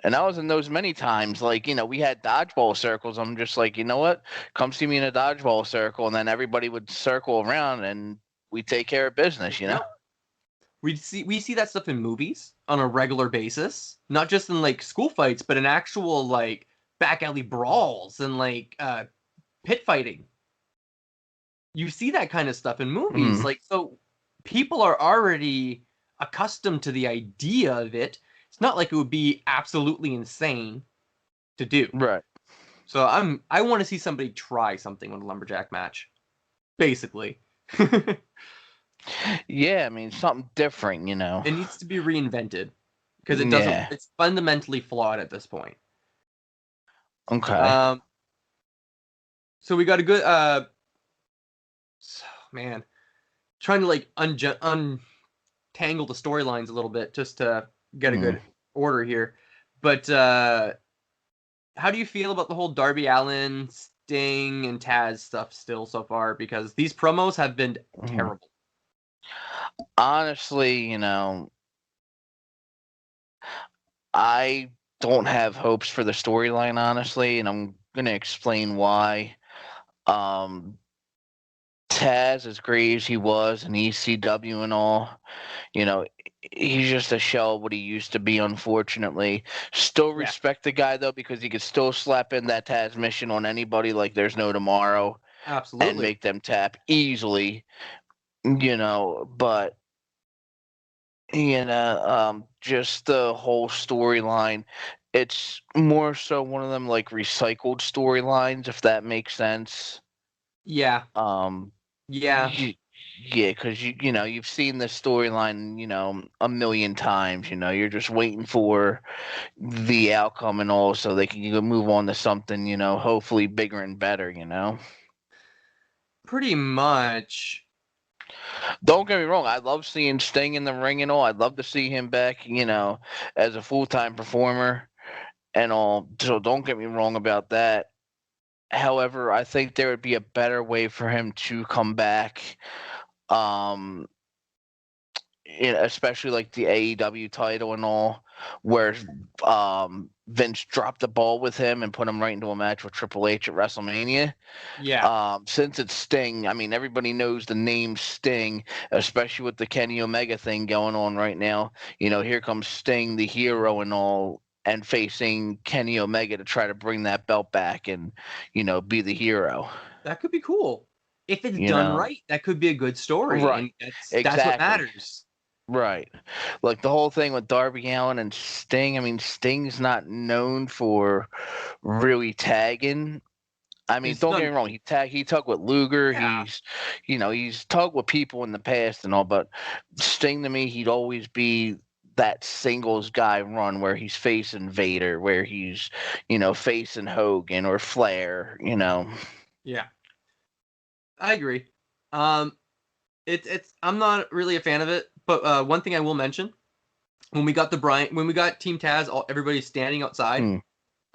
And I was in those many times, we had dodgeball circles. I'm just like, you know what? Come see me in a dodgeball circle, and then everybody would circle around, and we'd take care of business, We see that stuff in movies on a regular basis, not just in school fights, but in actual back alley brawls and pit fighting. You see that kind of stuff in movies. So people are already accustomed to the idea of it. It's not like it would be absolutely insane to do. Right. So I want to see somebody try something with a lumberjack match, basically. Yeah, I mean, something different, It needs to be reinvented because it doesn't. It's fundamentally flawed at this point. Okay. So we got a good trying to untangle the storylines a little bit just to get a good order here. But how do you feel about the whole Darby Allin, Sting, and Taz stuff still so far? Because these promos have been terrible. Honestly, I don't have hopes for the storyline, honestly, and I'm going to explain why. Taz, as great as he was in ECW and all, he's just a shell of what he used to be, unfortunately. Still respect the guy, though, because he could still slap in that Taz mission on anybody like there's no tomorrow. Absolutely. And make them tap easily, but, just the whole storyline, it's more so one of them, recycled storylines, if that makes sense. Yeah. Yeah, because you've seen this storyline, a million times. You're just waiting for the outcome and all, so they can move on to something, hopefully bigger and better. Pretty much. Don't get me wrong. I love seeing Sting in the ring and all. I'd love to see him back, as a full-time performer and all. So don't get me wrong about that. However, I think there would be a better way for him to come back, especially the AEW title and all, where Vince dropped the ball with him and put him right into a match with Triple H at WrestleMania. Yeah. Since it's Sting, I mean, everybody knows the name Sting, especially with the Kenny Omega thing going on right now. Here comes Sting, the hero and all, and facing Kenny Omega to try to bring that belt back and, be the hero. That could be cool. If it's done right, that could be a good story. Right. And that's what matters. Right. The whole thing with Darby Allin and Sting, I mean, Sting's not known for really tagging. I mean, don't get me wrong, he tugged with Luger, he's tugged with people in the past and all, but Sting, to me, he'd always be that singles guy run where he's facing Vader, where he's, facing Hogan or Flair, Yeah, I agree. It's I'm not really a fan of it, but one thing I will mention, when we got Team Taz, everybody's standing outside.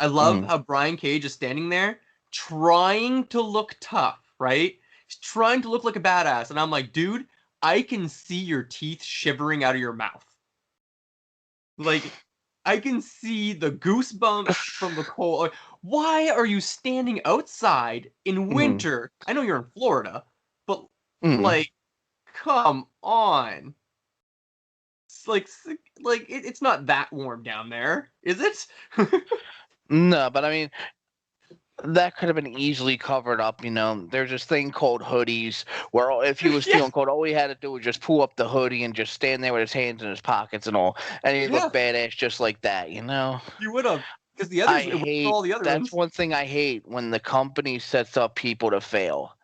I love how Brian Cage is standing there trying to look tough, right? He's trying to look like a badass, and I'm like, dude, I can see your teeth shivering out of your mouth. Like, I can see the goosebumps from the cold. Like, why are you standing outside in winter? I know you're in Florida, but like, come on. It's not that warm down there, is it? No, but I mean, that could have been easily covered up. There's this thing called hoodies where if he was feeling cold, all he had to do was just pull up the hoodie and just stand there with his hands in his pockets and all, and he'd look badass just like that. You would have, because the others, all the other that's ones. one thing I hate, when the company sets up people to fail.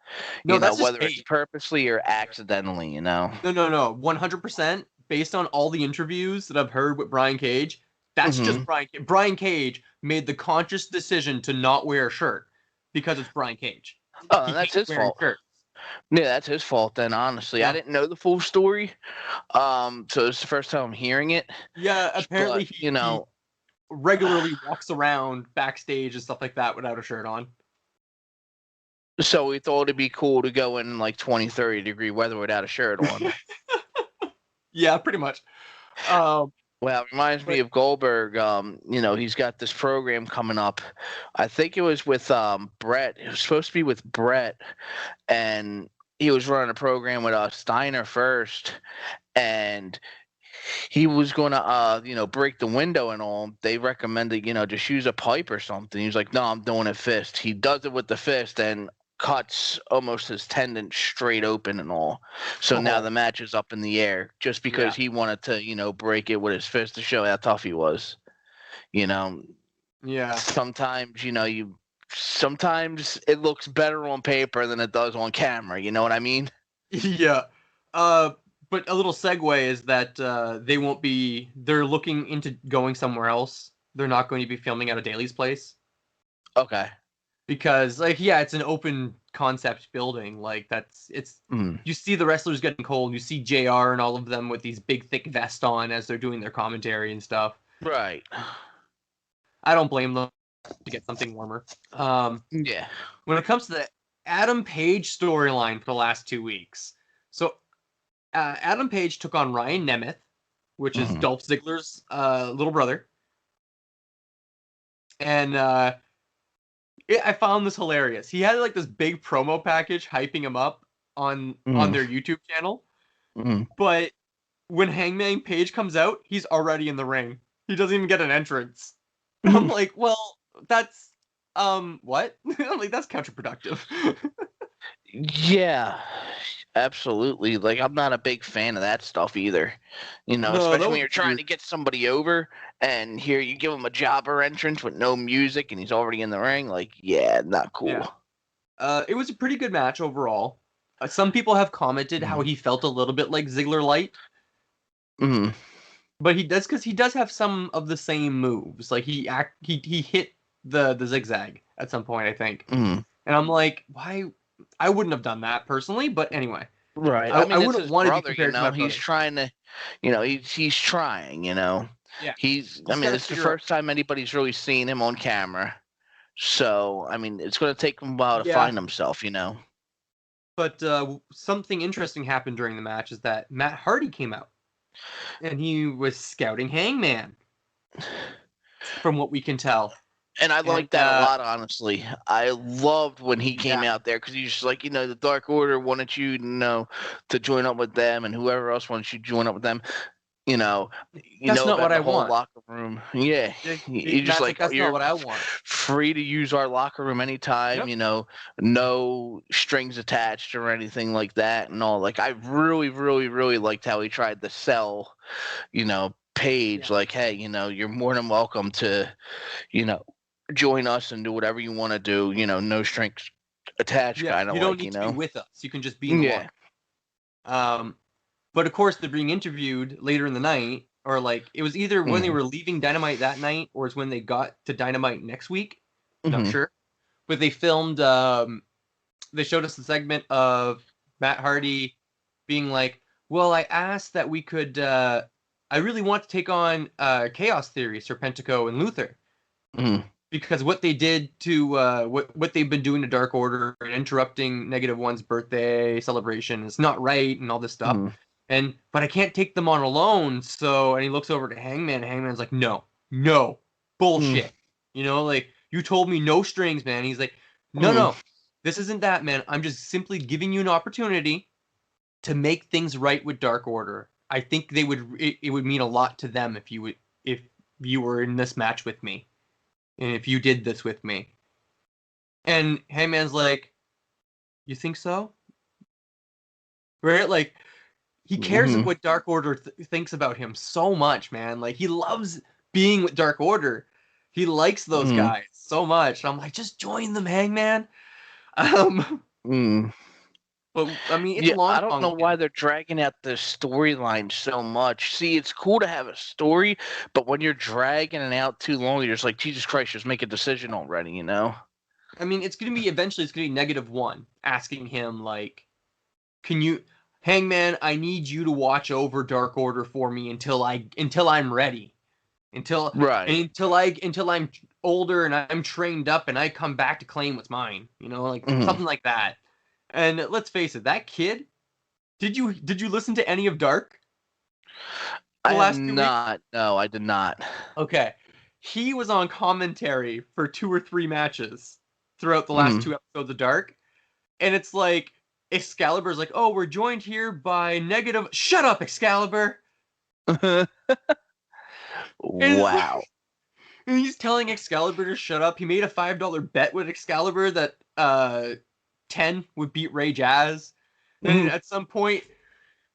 No, that's whether it's purposely or accidentally. No, 100%. Based on all the interviews that I've heard with Brian Cage, that's just Brian Cage made the conscious decision to not wear a shirt because it's Brian Cage. Oh, that's his fault. Shirts. Yeah, that's his fault then, honestly. Yeah. I didn't know the full story. So it's the first time I'm hearing it. Yeah, apparently he regularly walks around backstage and stuff like that without a shirt on. So we thought it'd be cool to go in like 20, 30 degree weather without a shirt on. Yeah, pretty much. Well, it reminds me of Goldberg. He's got this program coming up. I think it was with Brett. It was supposed to be with Brett, and he was running a program with Steiner first, and he was going to, break the window and all. They recommended, just use a pipe or something. He was like, no, I'm doing it fist. He does it with the fist and cuts almost his tendon straight open and all. So now the match is up in the air just because he wanted to, break it with his fist to show how tough he was. Yeah. Sometimes, sometimes it looks better on paper than it does on camera. You know what I mean? Yeah. But a little segue is that they're looking into going somewhere else. They're not going to be filming at a Daly's place. Okay. Because, it's an open concept building. You see the wrestlers getting cold. You see JR and all of them with these big, thick vests on as they're doing their commentary and stuff. Right. I don't blame them to get something warmer. Yeah. When it comes to the Adam Page storyline for the last 2 weeks. So, Adam Page took on Ryan Nemeth, which is Dolph Ziggler's little brother. And I found this hilarious. He had this big promo package hyping him up on their YouTube channel. But when Hangman Page comes out, he's already in the ring. He doesn't even get an entrance. I'm like, well, that's what? I'm like, that's counterproductive. Yeah. Absolutely. I'm not a big fan of that stuff either. Especially when you're trying to get somebody over and here you give him a jobber entrance with no music and he's already in the ring. Not cool. Yeah. It was a pretty good match overall. Some people have commented how he felt a little bit like Ziggler Light. But he does have some of the same moves. He hit the zigzag at some point, I think. And I'm like, why? I wouldn't have done that personally, but anyway. Right. I wouldn't want to be compared to my brother. He's trying to, he's trying, Yeah. It's the first time anybody's really seen him on camera. So, it's going to take him a while to find himself, But something interesting happened during the match is that Matt Hardy came out. And he was scouting Hangman. From what we can tell. And I like that a lot, honestly. I loved when he came out there because he's just like, the Dark Order wanted you, to join up with them, and whoever else wants you to join up with them. That's not what I want. Locker room. Yeah. He's just like, that's not what I want. Free to use our locker room anytime, no strings attached or anything like that and all. I really, really, really liked how he tried to sell, Page, hey, you're more than welcome to, join us and do whatever you want to do, no strings attached kind of you don't need to be with us. You can just be in the locker. But of course they're being interviewed later in the night or like it was either when they were leaving Dynamite that night or it's when they got to Dynamite next week. Not sure. But they filmed, they showed us the segment of Matt Hardy being like, well, I asked that we could, I really want to take on Chaos Theory, Serpentico and Luther. Because what they did to, what they've been doing to Dark Order and interrupting Negative One's birthday celebration is not right and all this stuff. But I can't take them on alone, so, and he looks over to Hangman, and Hangman's like, no, bullshit. You know, like, you told me no strings, man. He's like, no, this isn't that, man. I'm just simply giving you an opportunity to make things right with Dark Order. I think it would mean a lot to them if you were in this match with me, and if you did this with me. And Hangman's like, you think so? Right? Like, he cares what Dark Order thinks about him so much, man. Like, he loves being with Dark Order. He likes those guys so much. I'm like, just join them, Hangman. But I mean, it's long. I don't know why they're dragging out the storyline so much. See, it's cool to have a story, but when you're dragging it out too long, you're just like, Jesus Christ, just make a decision already, you know? I mean, it's gonna be Negative One asking him like, can you, Hangman, I need you to watch over Dark Order for me until I'm ready. Until I'm older and I'm trained up and I come back to claim what's mine, you know, like something like that. And let's face it, that kid. Did you listen to any of Dark? I have not. No, I did not. Okay, he was on commentary for 2 or 3 matches throughout the last 2 episodes of Dark, and it's like Excalibur's like, oh, we're joined here by Negative. Shut up, Excalibur. Wow. And he's telling Excalibur to shut up. He made a $5 bet with Excalibur that 10 would beat Ray Jazz. And at some point,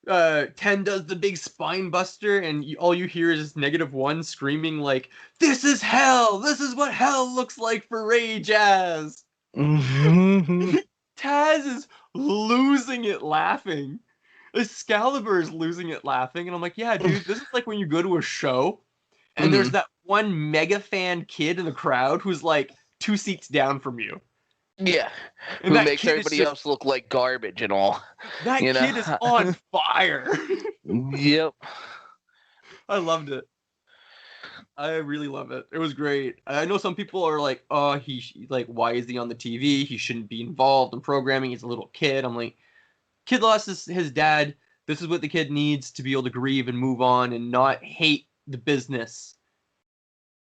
10 does the big spine buster, and all you hear is Negative One screaming like, this is hell! This is what hell looks like for Ray Jazz! Taz is losing it laughing. Excalibur is losing it laughing, and I'm like, yeah, dude, this is like when you go to a show, and there's that one mega fan kid in the crowd who's like 2 seats down from you. Yeah, and who makes everybody else look like garbage and all. That kid is on fire. Yep. I loved it. I really love it. It was great. I know some people are like, oh, why is he on the TV? He shouldn't be involved in programming. He's a little kid. I'm like, kid lost his dad. This is what the kid needs to be able to grieve and move on and not hate the business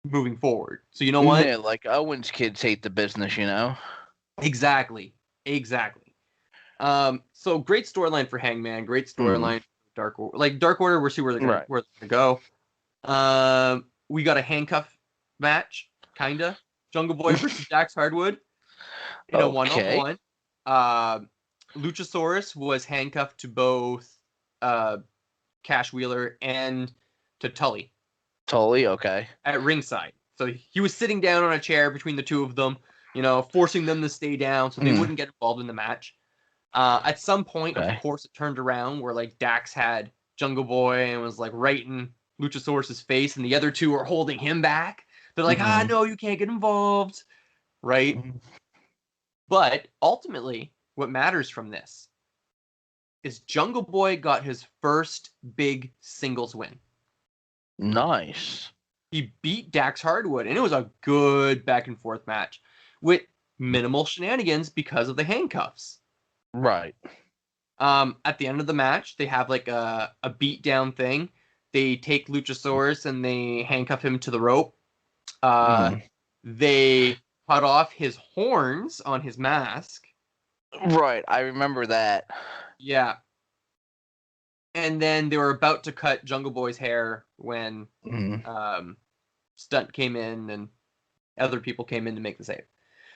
moving forward. So you know what? Yeah, like Owen's kids hate the business, you know? Exactly. So great storyline for Hangman. Great storyline for Dark Order. Like Dark Order, we'll see where they're gonna go. We got a handcuff match, kinda. Jungle Boy versus Dax Hardwood in a 1-on-1. Luchasaurus was handcuffed to both Cash Wheeler and to Tully. Tully, okay. At ringside. So he was sitting down on a chair between the two of them, you know, forcing them to stay down so they wouldn't get involved in the match. At some point, of course, it turned around where like Dax had Jungle Boy and was like right in Luchasaurus's face, and the other two are holding him back. They're like, no, you can't get involved. Right? But ultimately, what matters from this is Jungle Boy got his first big singles win. Nice. He beat Dax Hardwood, and it was a good back and forth match with minimal shenanigans because of the handcuffs. Right. At the end of the match, they have like a beatdown thing. They take Luchasaurus and they handcuff him to the rope. They cut off his horns on his mask. Right, I remember that. Yeah. And then they were about to cut Jungle Boy's hair when Stunt came in and other people came in to make the save.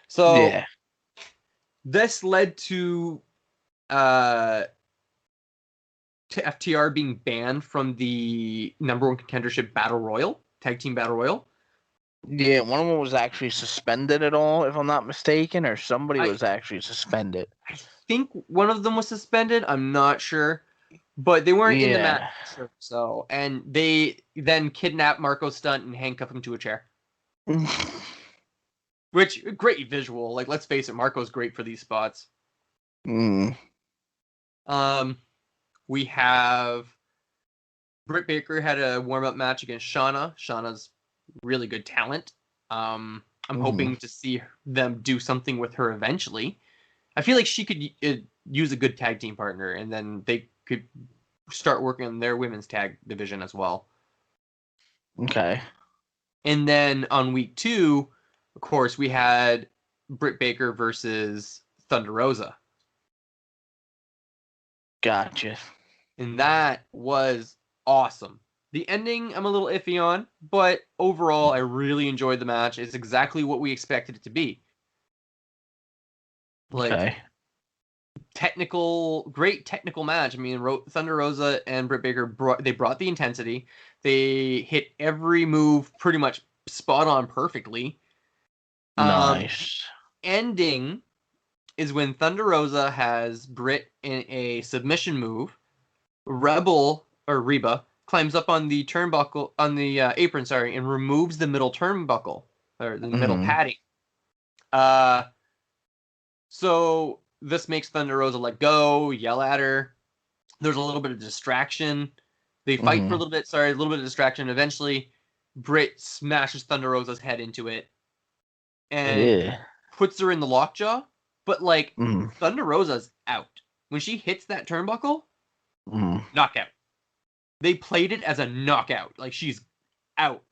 So this led to FTR being banned from the number 1 contendership battle royal, tag team battle royal. Yeah, one of them was actually suspended at all, if I'm not mistaken, or somebody was actually suspended. I think one of them was suspended. I'm not sure. but they weren't in the Yeah. match. So, and they then kidnap Marco Stunt and handcuff him to a chair. Which, great visual. Like, let's face it, Marco's great for these spots. Mm. We have Britt Baker had a warm-up match against Shauna. Shauna's really good talent. I'm hoping to see them do something with her eventually. I feel like she could use a good tag team partner, and then they could start working on their women's tag division as well. Okay. And then on week 2, of course, we had Britt Baker versus Thunder Rosa. Gotcha. And that was awesome. The ending, I'm a little iffy on, but overall, I really enjoyed the match. It's exactly what we expected it to be. Like, Okay. great technical match. I mean, Thunder Rosa and Britt Baker brought the intensity. They hit every move pretty much spot on perfectly. Nice. Ending is when Thunder Rosa has Britt in a submission move. Reba climbs up on the turnbuckle on the apron, and removes the middle turnbuckle or the middle padding. So this makes Thunder Rosa let go, yell at her. There's a little bit of distraction. They fight for a little bit. A little bit of distraction. Eventually, Britt smashes Thunder Rosa's head into it and puts her in the lockjaw. But like Thunder Rosa's out when she hits that turnbuckle. Knockout. They played it as a knockout. Like, she's out.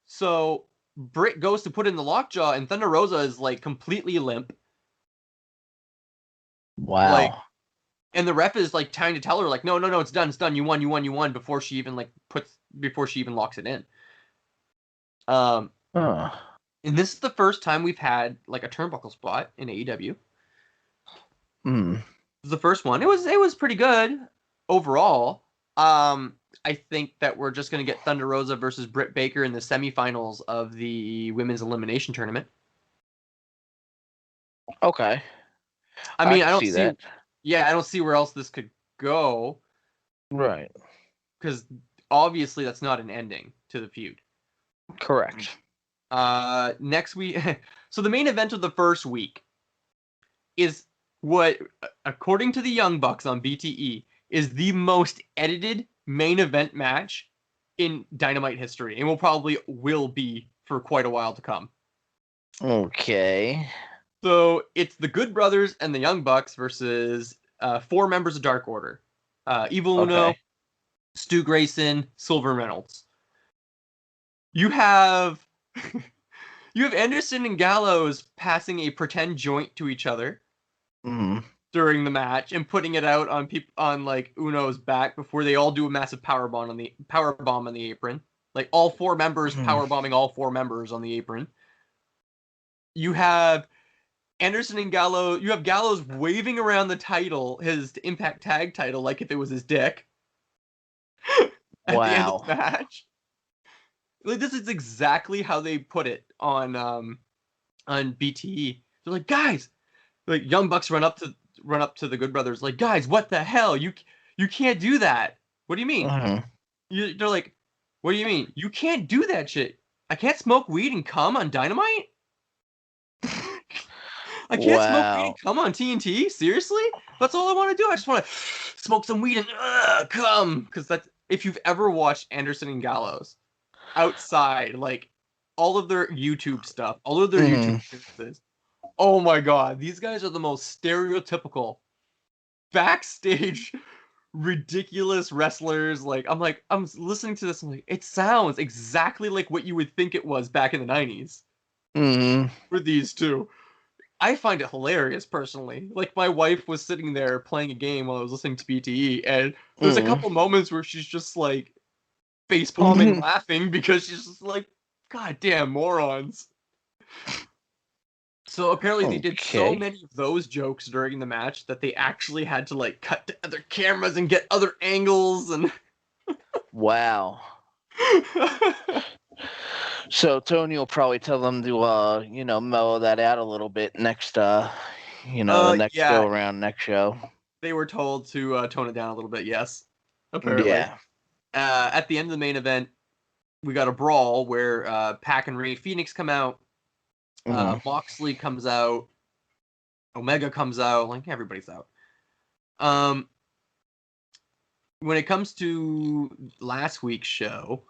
So Britt goes to put in the lockjaw, and Thunder Rosa is like completely limp. Wow. Like, and the ref is like trying to tell her, like, no, it's done. You won, before she even locks it in. And this is the first time we've had like a turnbuckle spot in AEW. It was the first one. It was pretty good overall. I think that we're just going to get Thunder Rosa versus Britt Baker in the semifinals of the Women's Elimination Tournament. Okay. I mean, I don't see that. Yeah, I don't see where else this could go. Right. Because obviously that's not an ending to the feud. Correct. Next week, so the main event of the first week is what, according to the Young Bucks on BTE, is the most edited main event match in Dynamite history, and will be for quite a while to come. Okay. So it's the Good Brothers and the Young Bucks versus 4 members of Dark Order: Evil Uno, Stu Grayson, Silver Reynolds. You have Anderson and Gallows passing a pretend joint to each other during the match and putting it out on like Uno's back before they all do a massive powerbomb on the apron. Like, all 4 members powerbombing all 4 members on the apron. You have Anderson and Gallows. You have Gallows waving around the title, his Impact Tag title, like if it was his dick. At the end of the match. Like, this is exactly how they put it on BTE. They're like, guys, like, Young Bucks run up to the Good Brothers, like, guys, what the hell? You can't do that. What do you mean? They're like, what do you mean? You can't do that shit. I can't smoke weed and cum on Dynamite? I can't smoke weed and cum on TNT? Seriously? That's all I want to do. I just want to smoke some weed and cum. Because that's, if you've ever watched Anderson and Gallows outside, like, all of their YouTube stuff, all of their YouTube shit, oh my god, these guys are the most stereotypical backstage ridiculous wrestlers. Like, I'm listening to this, I'm like, it sounds exactly like what you would think it was back in the 90s. With these two. I find it hilarious, personally. Like, my wife was sitting there playing a game while I was listening to BTE, and there's a couple moments where she's just like face palming laughing because she's just like, god damn morons. So apparently they did so many of those jokes during the match that they actually had to like cut to other cameras and get other angles and wow. So Tony will probably tell them to mellow that out a little bit next the next go around, next show. They were told to tone it down a little bit, yes. apparently. Yeah. At the end of the main event, we got a brawl where Pac and Ray Phoenix come out, Moxley comes out, Omega comes out, like everybody's out. When it comes to last week's show,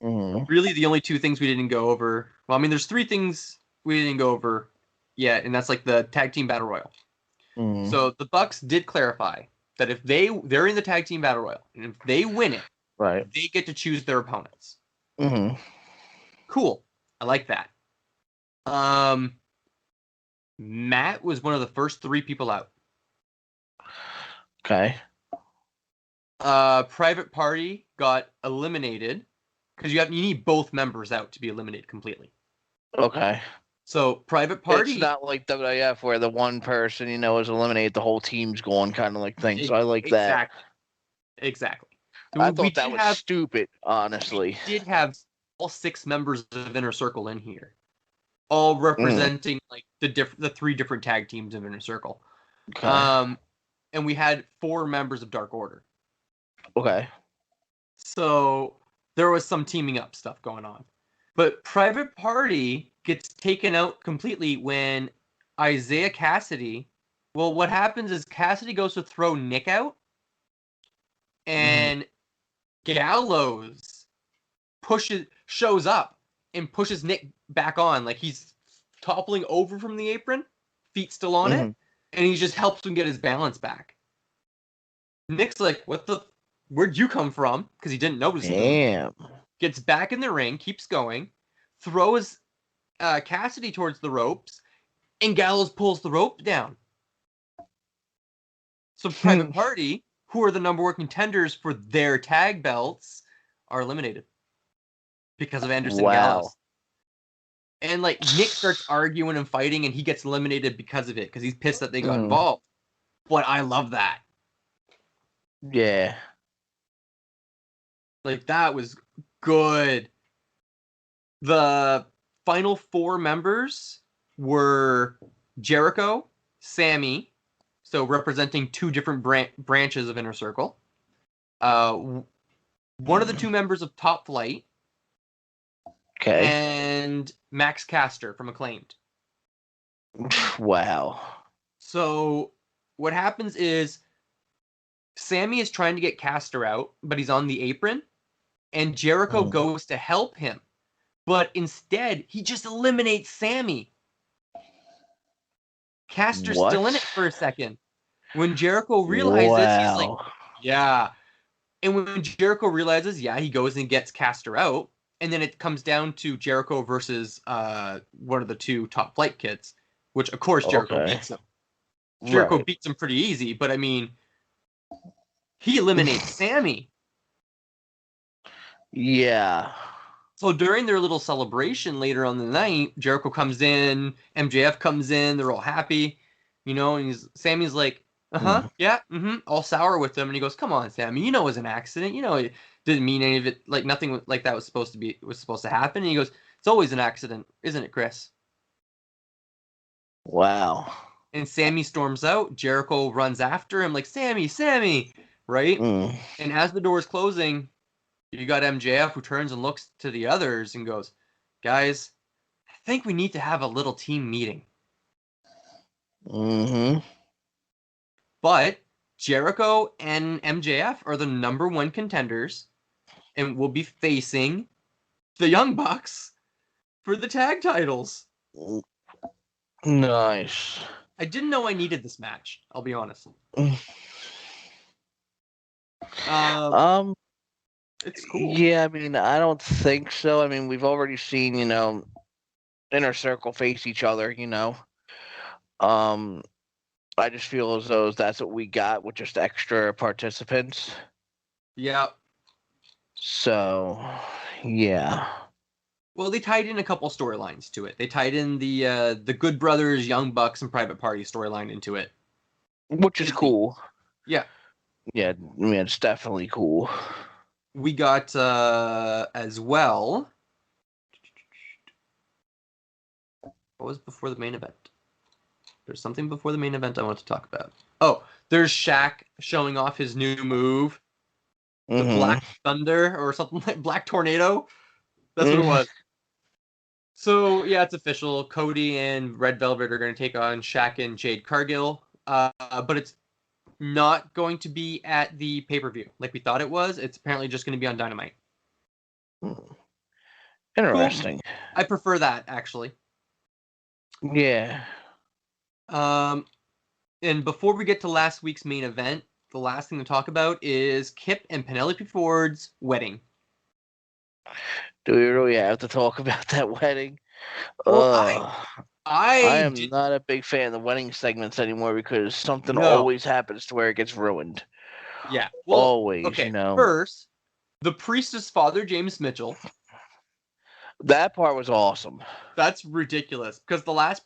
really the only two things we didn't go over. Well, I mean, there's three things we didn't go over yet, and that's like the tag team battle royal. So the Bucks did clarify that if they're in the tag team battle royal, and if they win it, right, they get to choose their opponents. Cool. I like that. Matt was one of the first three people out. Okay. Private Party got eliminated because you need both members out to be eliminated completely. Okay. So Private Party. It's not like WWF where the one person is eliminated, the whole team's going kind of like thing. So I like that. Exactly. I thought that was stupid, honestly. We did have all 6 members of Inner Circle in here, all representing like the 3 different tag teams of Inner Circle. Okay. And we had 4 members of Dark Order. Okay. So there was some teaming up stuff going on. But Private Party gets taken out completely when Isaiah Cassidy... Well, what happens is Cassidy goes to throw Nick out, and Gallows shows up and pushes Nick back on. Like he's toppling over from the apron, feet still on it, and he just helps him get his balance back. Nick's like, where'd you come from? Because he didn't notice him. Damn. Gets back in the ring, keeps going, throws Cassidy towards the ropes, and Gallows pulls the rope down. So Private Party, who are the number 1 contenders for their tag belts, are eliminated because of Anderson Gallows. And like Nick starts arguing and fighting, and he gets eliminated because of it, because he's pissed that they got involved. But I love that. Yeah. Like, that was good. The final 4 members were Jericho, Sammy, so representing 2 different branches of Inner Circle. One of the 2 members of Top Flight. Okay. And Max Caster from Acclaimed. Wow. So what happens is Sammy is trying to get Caster out, but he's on the apron, and Jericho goes to help him. But instead, he just eliminates Sammy. Caster's still in it for a second. When Jericho realizes, he's like, yeah. And when Jericho realizes, he goes and gets Caster out. And then it comes down to Jericho versus one of the 2 Top Flight kids, which, of course, Jericho beats him. Jericho beats him pretty easy, but, I mean, he eliminates Sammy. Yeah. So during their little celebration later on the night, Jericho comes in, MJF comes in, they're all happy, and Sammy's like, all sour with him, and he goes, "Come on, Sammy, it was an accident, it didn't mean any of it, like nothing like that was supposed to happen." And he goes, "It's always an accident, isn't it, Kris?" Wow. And Sammy storms out, Jericho runs after him like, Sammy, right? And as the door is closing, you got MJF who turns and looks to the others and goes, "Guys, I think we need to have a little team meeting." But Jericho and MJF are the number 1 contenders and will be facing the Young Bucks for the tag titles. Nice. I didn't know I needed this match, I'll be honest. It's cool. Yeah, I mean, I don't think so. I mean, we've already seen, Inner Circle face each other, I just feel as though that's what we got with just extra participants. Yeah. So, yeah. Well, they tied in a couple storylines to it. They tied in the Good Brothers, Young Bucks, and Private Party storyline into it. Which is cool. Yeah. Yeah, I mean, it's definitely cool. We got, as well... What was before the main event? There's something before the main event I want to talk about. Oh, there's Shaq showing off his new move. The Black Thunder or something like Black Tornado. That's what it was. So, yeah, it's official. Cody and Red Velvet are going to take on Shaq and Jade Cargill. But it's not going to be at the pay-per-view like we thought it was. It's apparently just going to be on Dynamite. Interesting. Cool. I prefer that, actually. Yeah. And before we get to last week's main event, the last thing to talk about is Kip and Penelope Ford's wedding. Do we really have to talk about that wedding? Well, I am not a big fan of the wedding segments anymore because something always happens to where it gets ruined. Yeah. Well, always, okay, you know. First, the priestess father, James Mitchell. That part was awesome. That's ridiculous because the last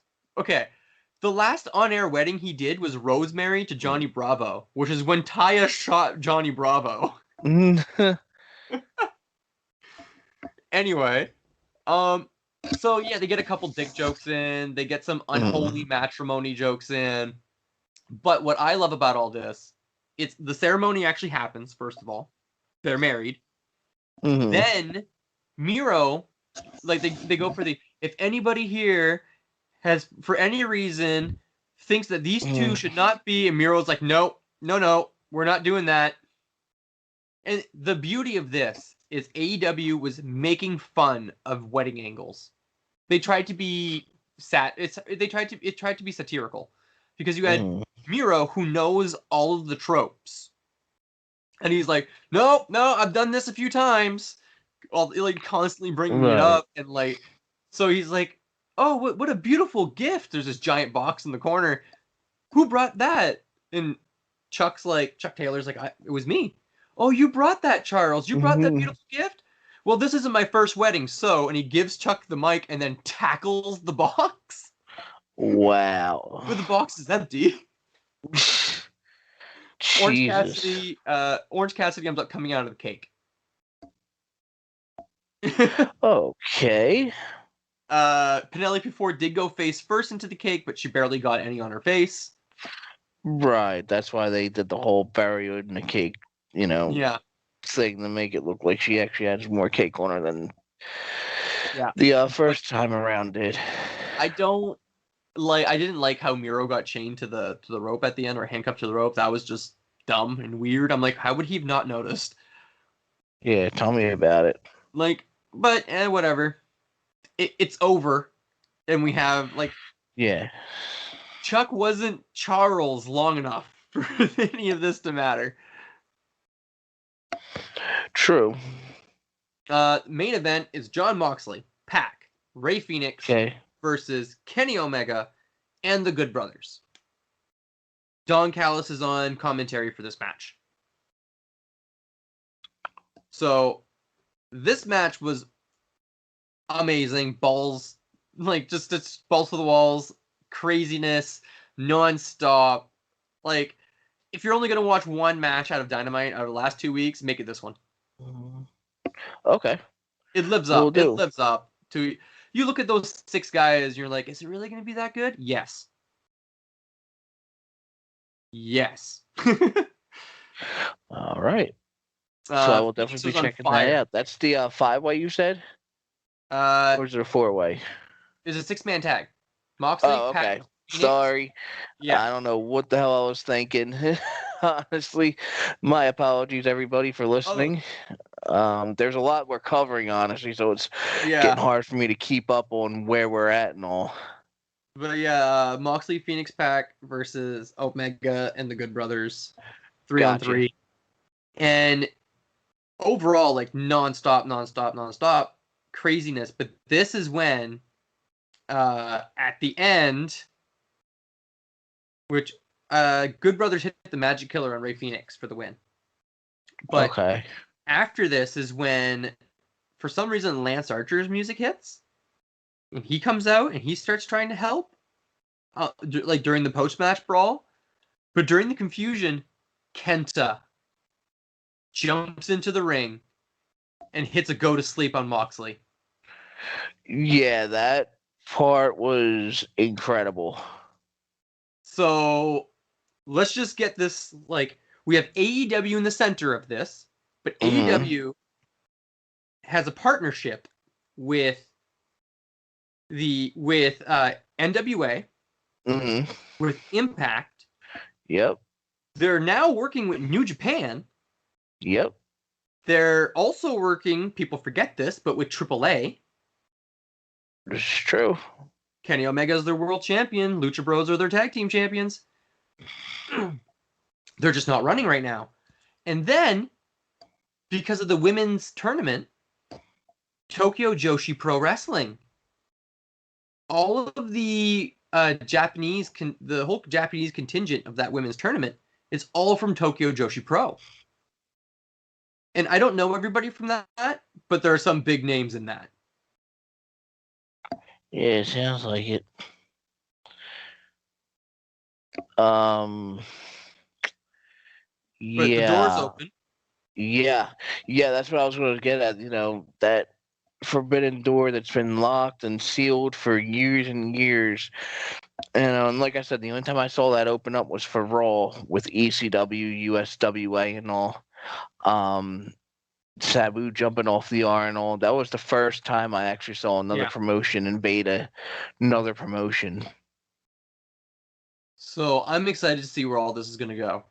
on-air wedding he did was Rosemary to Johnny Bravo, which is when Taya shot Johnny Bravo. Anyway, so yeah, they get a couple dick jokes in, they get some unholy matrimony jokes in, but what I love about all this, it's the ceremony actually happens, first of all. They're married. Then, Miro, like, they go for if anybody here has, for any reason, thinks that these two should not be, and Miro's like, no, we're not doing that. And the beauty of this is AEW was making fun of wedding angles. They tried to be it tried to be satirical because you had Miro who knows all of the tropes, and he's like, no, I've done this a few times, like constantly bringing it up, and like, so he's like, oh, what a beautiful gift. There's this giant box in the corner. Who brought that? And Chuck Taylor's like, it was me. Oh, you brought that, Charles. You brought that beautiful gift? Well, this isn't my first wedding, so... And he gives Chuck the mic and then tackles the box. Wow. But the box is empty. Orange Cassidy ends up coming out of the cake. Okay. Penelope Ford did go face first into the cake, but she barely got any on her face. Right, that's why they did the whole bury in the cake, thing to make it look like she actually has more cake on her than the first time around did. I didn't like how Miro got chained to the rope at the end, or handcuffed to the rope. That was just dumb and weird. I'm like, how would he have not noticed? Yeah, tell me about it. Like, but whatever. It's over, and we have Chuck wasn't Charles long enough for any of this to matter. True. Main event is Jon Moxley, Pac, Ray Phoenix versus Kenny Omega and the Good Brothers. Don Callis is on commentary for this match. So this match was amazing. Balls, just balls to the walls, craziness, non-stop. Like, if you're only going to watch one match out of Dynamite out of the last 2 weeks, make it this one. Okay. It lives up. It lives up to... You look at those 6 guys, and you're like, is it really going to be that good? Yes. Yes. All right. So I will definitely be checking that out. That's the 5-way you said? Or is it a 4-way? It's a 6-man tag. Moxley, okay. Pac, Sorry. Yeah. I don't know what the hell I was thinking. Honestly, my apologies, everybody, for listening. There's a lot we're covering, honestly, so it's getting hard for me to keep up on where we're at and all. But yeah, Moxley, Phoenix, Pac versus Omega and the Good Brothers, 3-on-3, and overall, like, non-stop craziness. But this is when, at the end, which Good Brothers hit the Magic Killer on Ray Phoenix for the win. But after this is when, for some reason, Lance Archer's music hits. And he comes out and he starts trying to help, like during the post-match brawl. But during the confusion, Kenta jumps into the ring and hits a go-to-sleep on Moxley. Yeah, that part was incredible. So let's just get this, like, we have AEW in the center of this, But AEW has a partnership with NWA, with Imapct. Yep. They're now working with New Japan. Yep. They're also working, people forget this, but with AAA. This is true. Kenny Omega is their world champion. Lucha Bros are their tag team champions. They're just not running right now. And then, because of the women's tournament, Tokyo Joshi Pro Wrestling, all of the the whole Japanese contingent of that women's tournament is all from Tokyo Joshi Pro. And I don't know everybody from that, but there are some big names in that. Yeah, it sounds like it. But the door's open. Yeah, that's what I was going to get at. That forbidden door that's been locked and sealed for years and years. And like I said, the only time I saw that open up was for Raw with ECW, USWA, and all. Sabu jumping off the R and all. That was the first time I actually saw another promotion invade another promotion. So I'm excited to see where all this is going to go.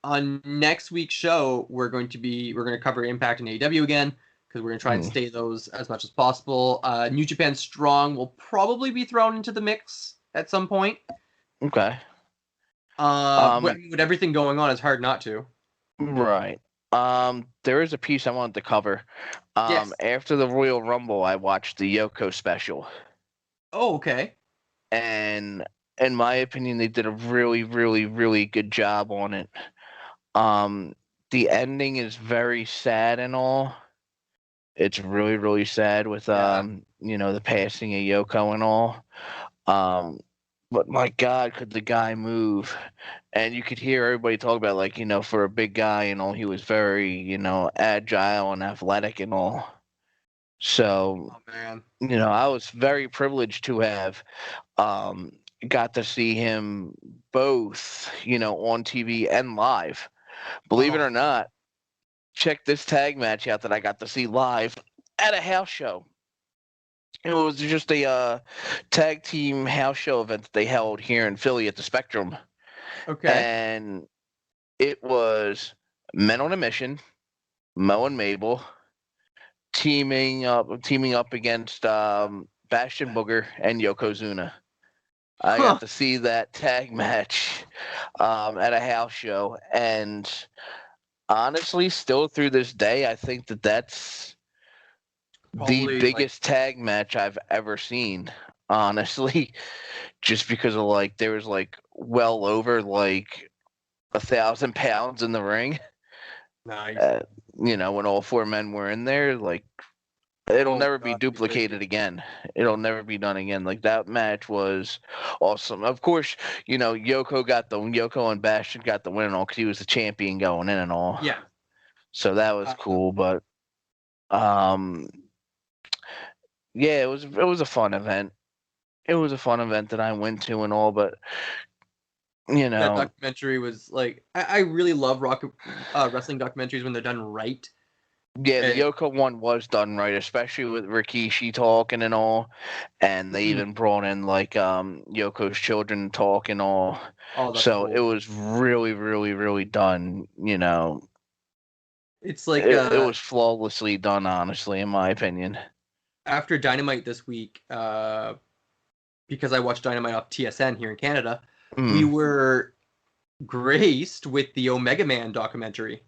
On next week's show, we're going to cover Impact and AEW again, because we're going to try and stay those as much as possible. New Japan Strong will probably be thrown into the mix at some point. Okay. With everything going on, it's hard not to. Right. There is a piece I wanted to cover. Yes. After the Royal Rumble, I watched the Yoko special. Oh, okay. And in my opinion, they did a really, really, really good job on it. The ending is very sad and all. It's really, really sad with the passing of Yoko and all. But my God, could the guy move? And you could hear everybody talk about for a big guy and all, he was very, agile and athletic and all. So, I was very privileged to have got to see him both, on TV and live. Believe it or not, check this tag match out that I got to see live at a house show. It was just a tag team house show event that they held here in Philly at the Spectrum. Okay. And it was Men on a Mission, Mo and Mabel, teaming up against Bastion Booger and Yokozuna. I got to see that tag match at a house show, and honestly, still through this day, I think that's probably the biggest tag match I've ever seen. Honestly, just because of there was well over 1,000 pounds in the ring. Nice. When all four men were in there, it'll never be duplicated again. It'll never be done again. That match was awesome. Of course, Yoko and Bastion got the win and all because he was the champion going in and all. Yeah. So that was cool, but it was a fun event. It was a fun event that I went to and all, but that documentary was I really love wrestling documentaries when they're done right. Yeah, the Yoko one was done right, especially with Rikishi talking and all, and they even brought in Yoko's children talk and all. Oh, that's so cool. It was really, really, really done. It's it was flawlessly done, honestly, in my opinion. After Dynamite this week, because I watched Dynamite off TSN here in Canada, we were graced with the Omega Man documentary.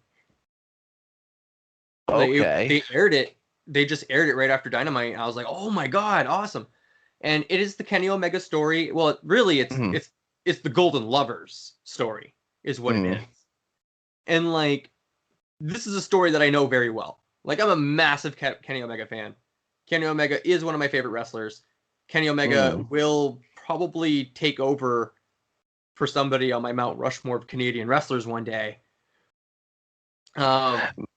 Okay. They aired it. They just aired it right after Dynamite, and I was like, "Oh my God, awesome!" And it is the Kenny Omega story. Well, really, it's the Golden Lovers story, is what it is. And this is a story that I know very well. I'm a massive Kenny Omega fan. Kenny Omega is one of my favorite wrestlers. Kenny Omega will probably take over for somebody on my Mount Rushmore of Canadian wrestlers one day. I don't know.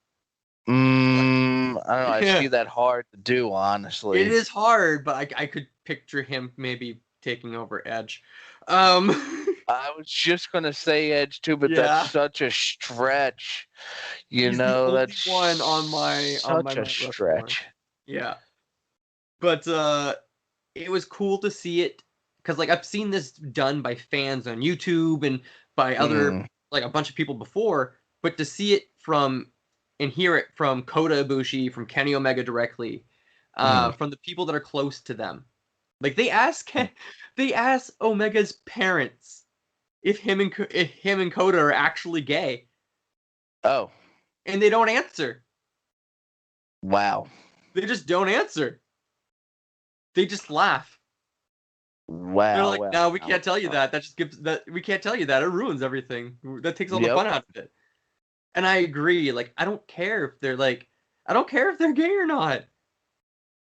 I see that hard to do, honestly. It is hard, but I could picture him maybe taking over Edge. I was just gonna say Edge too, but Yeah. that's such a stretch. He's the only That's one on my such a Mount Rushmore. stretch. Yeah. But it was cool to see it because like I've seen this done by fans on YouTube and by other like a bunch of people before, but to see it from and hear it from Kota Ibushi, from Kenny Omega directly, from the people that are close to them. Like they ask Omega's parents if him and Kota are actually gay. Oh. And they don't answer. Wow. They just don't answer. They just laugh. Wow. They're like, no, we can't tell you that. That just gives that we can't tell you that. It ruins everything. That takes all the fun out of it. And I agree. Like, I don't care if they're gay or not.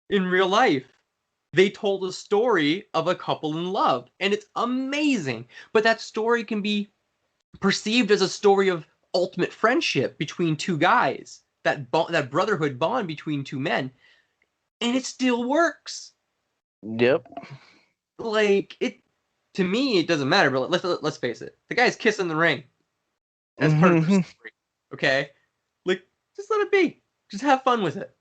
In real life, they told a story of a couple in love, and it's amazing. But that story can be perceived as a story of ultimate friendship between two guys, that brotherhood bond between two men, and it still works. Yep. Like it, to me, it doesn't matter. But let's face it, the guy's kissing the ring as part of the story. Okay, like just let it be. Just have fun with it.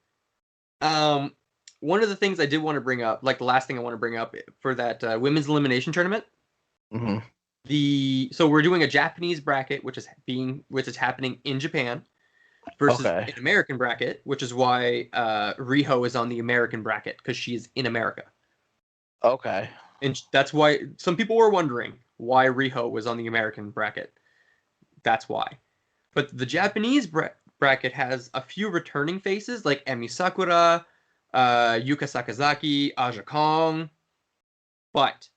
One of the things I did want to bring up, like the last thing I want to bring up for that women's elimination tournament. So we're doing a Japanese bracket, which is happening in Japan, versus an American bracket, which is why Riho is on the American bracket because she is in America. Okay. And that's why some people were wondering why Riho was on the American bracket. That's why. But the Japanese bracket has a few returning faces like Emi Sakura, Yuka Sakazaki, Aja Kong. But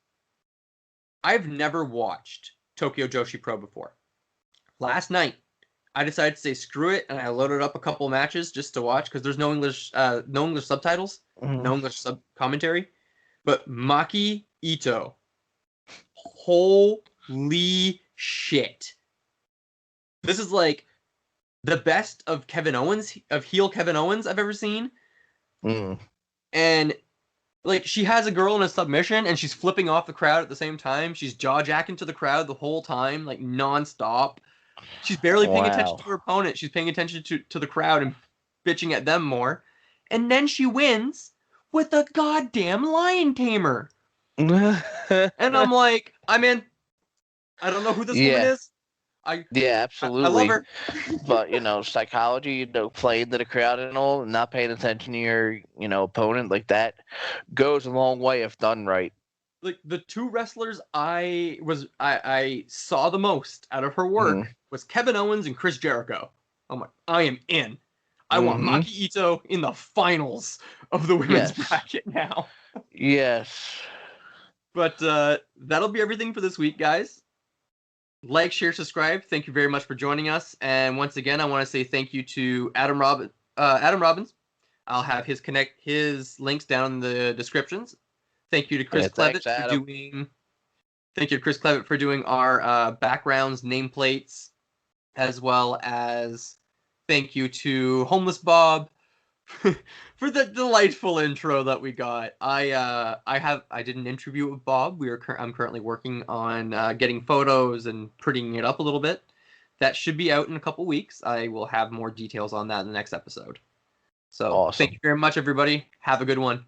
I've never watched Tokyo Joshi Pro before. Last night, I decided to say screw it, and I loaded up a couple matches just to watch because there's no English subtitles, no English commentary. But Maki Ito, holy shit! This is like the best of heel Kevin Owens I've ever seen. And like she has a girl in a submission and she's flipping off the crowd at the same time. She's jaw jacking to the crowd the whole time, like nonstop. She's barely paying attention to her opponent. She's paying attention to the crowd and bitching at them more. And then she wins with a goddamn lion tamer. And I'm like, I'm in. I don't know who this woman is. Absolutely. I love her. But, psychology, playing to the crowd and all, and not paying attention to your, opponent like that goes a long way if done right. Like the two wrestlers I saw the most out of her work was Kevin Owens and Chris Jericho. I'm like, I am in. I want Maki Ito in the finals of the women's bracket now. Yes. But that'll be everything for this week, guys. Like, share, subscribe. Thank you very much for joining us. And once again, I want to say thank you to Adam Robbins. I'll have his links down in the descriptions. Thank you to Kris Clevett for doing our backgrounds, nameplates, as well as thank you to Homeless Bob for the delightful intro that we got. I did an interview with Bob. I'm currently working on getting photos and prettying it up a little bit. That should be out in a couple weeks. I will have more details on that in the next episode. So Awesome. Thank you very much, everybody. Have a good one.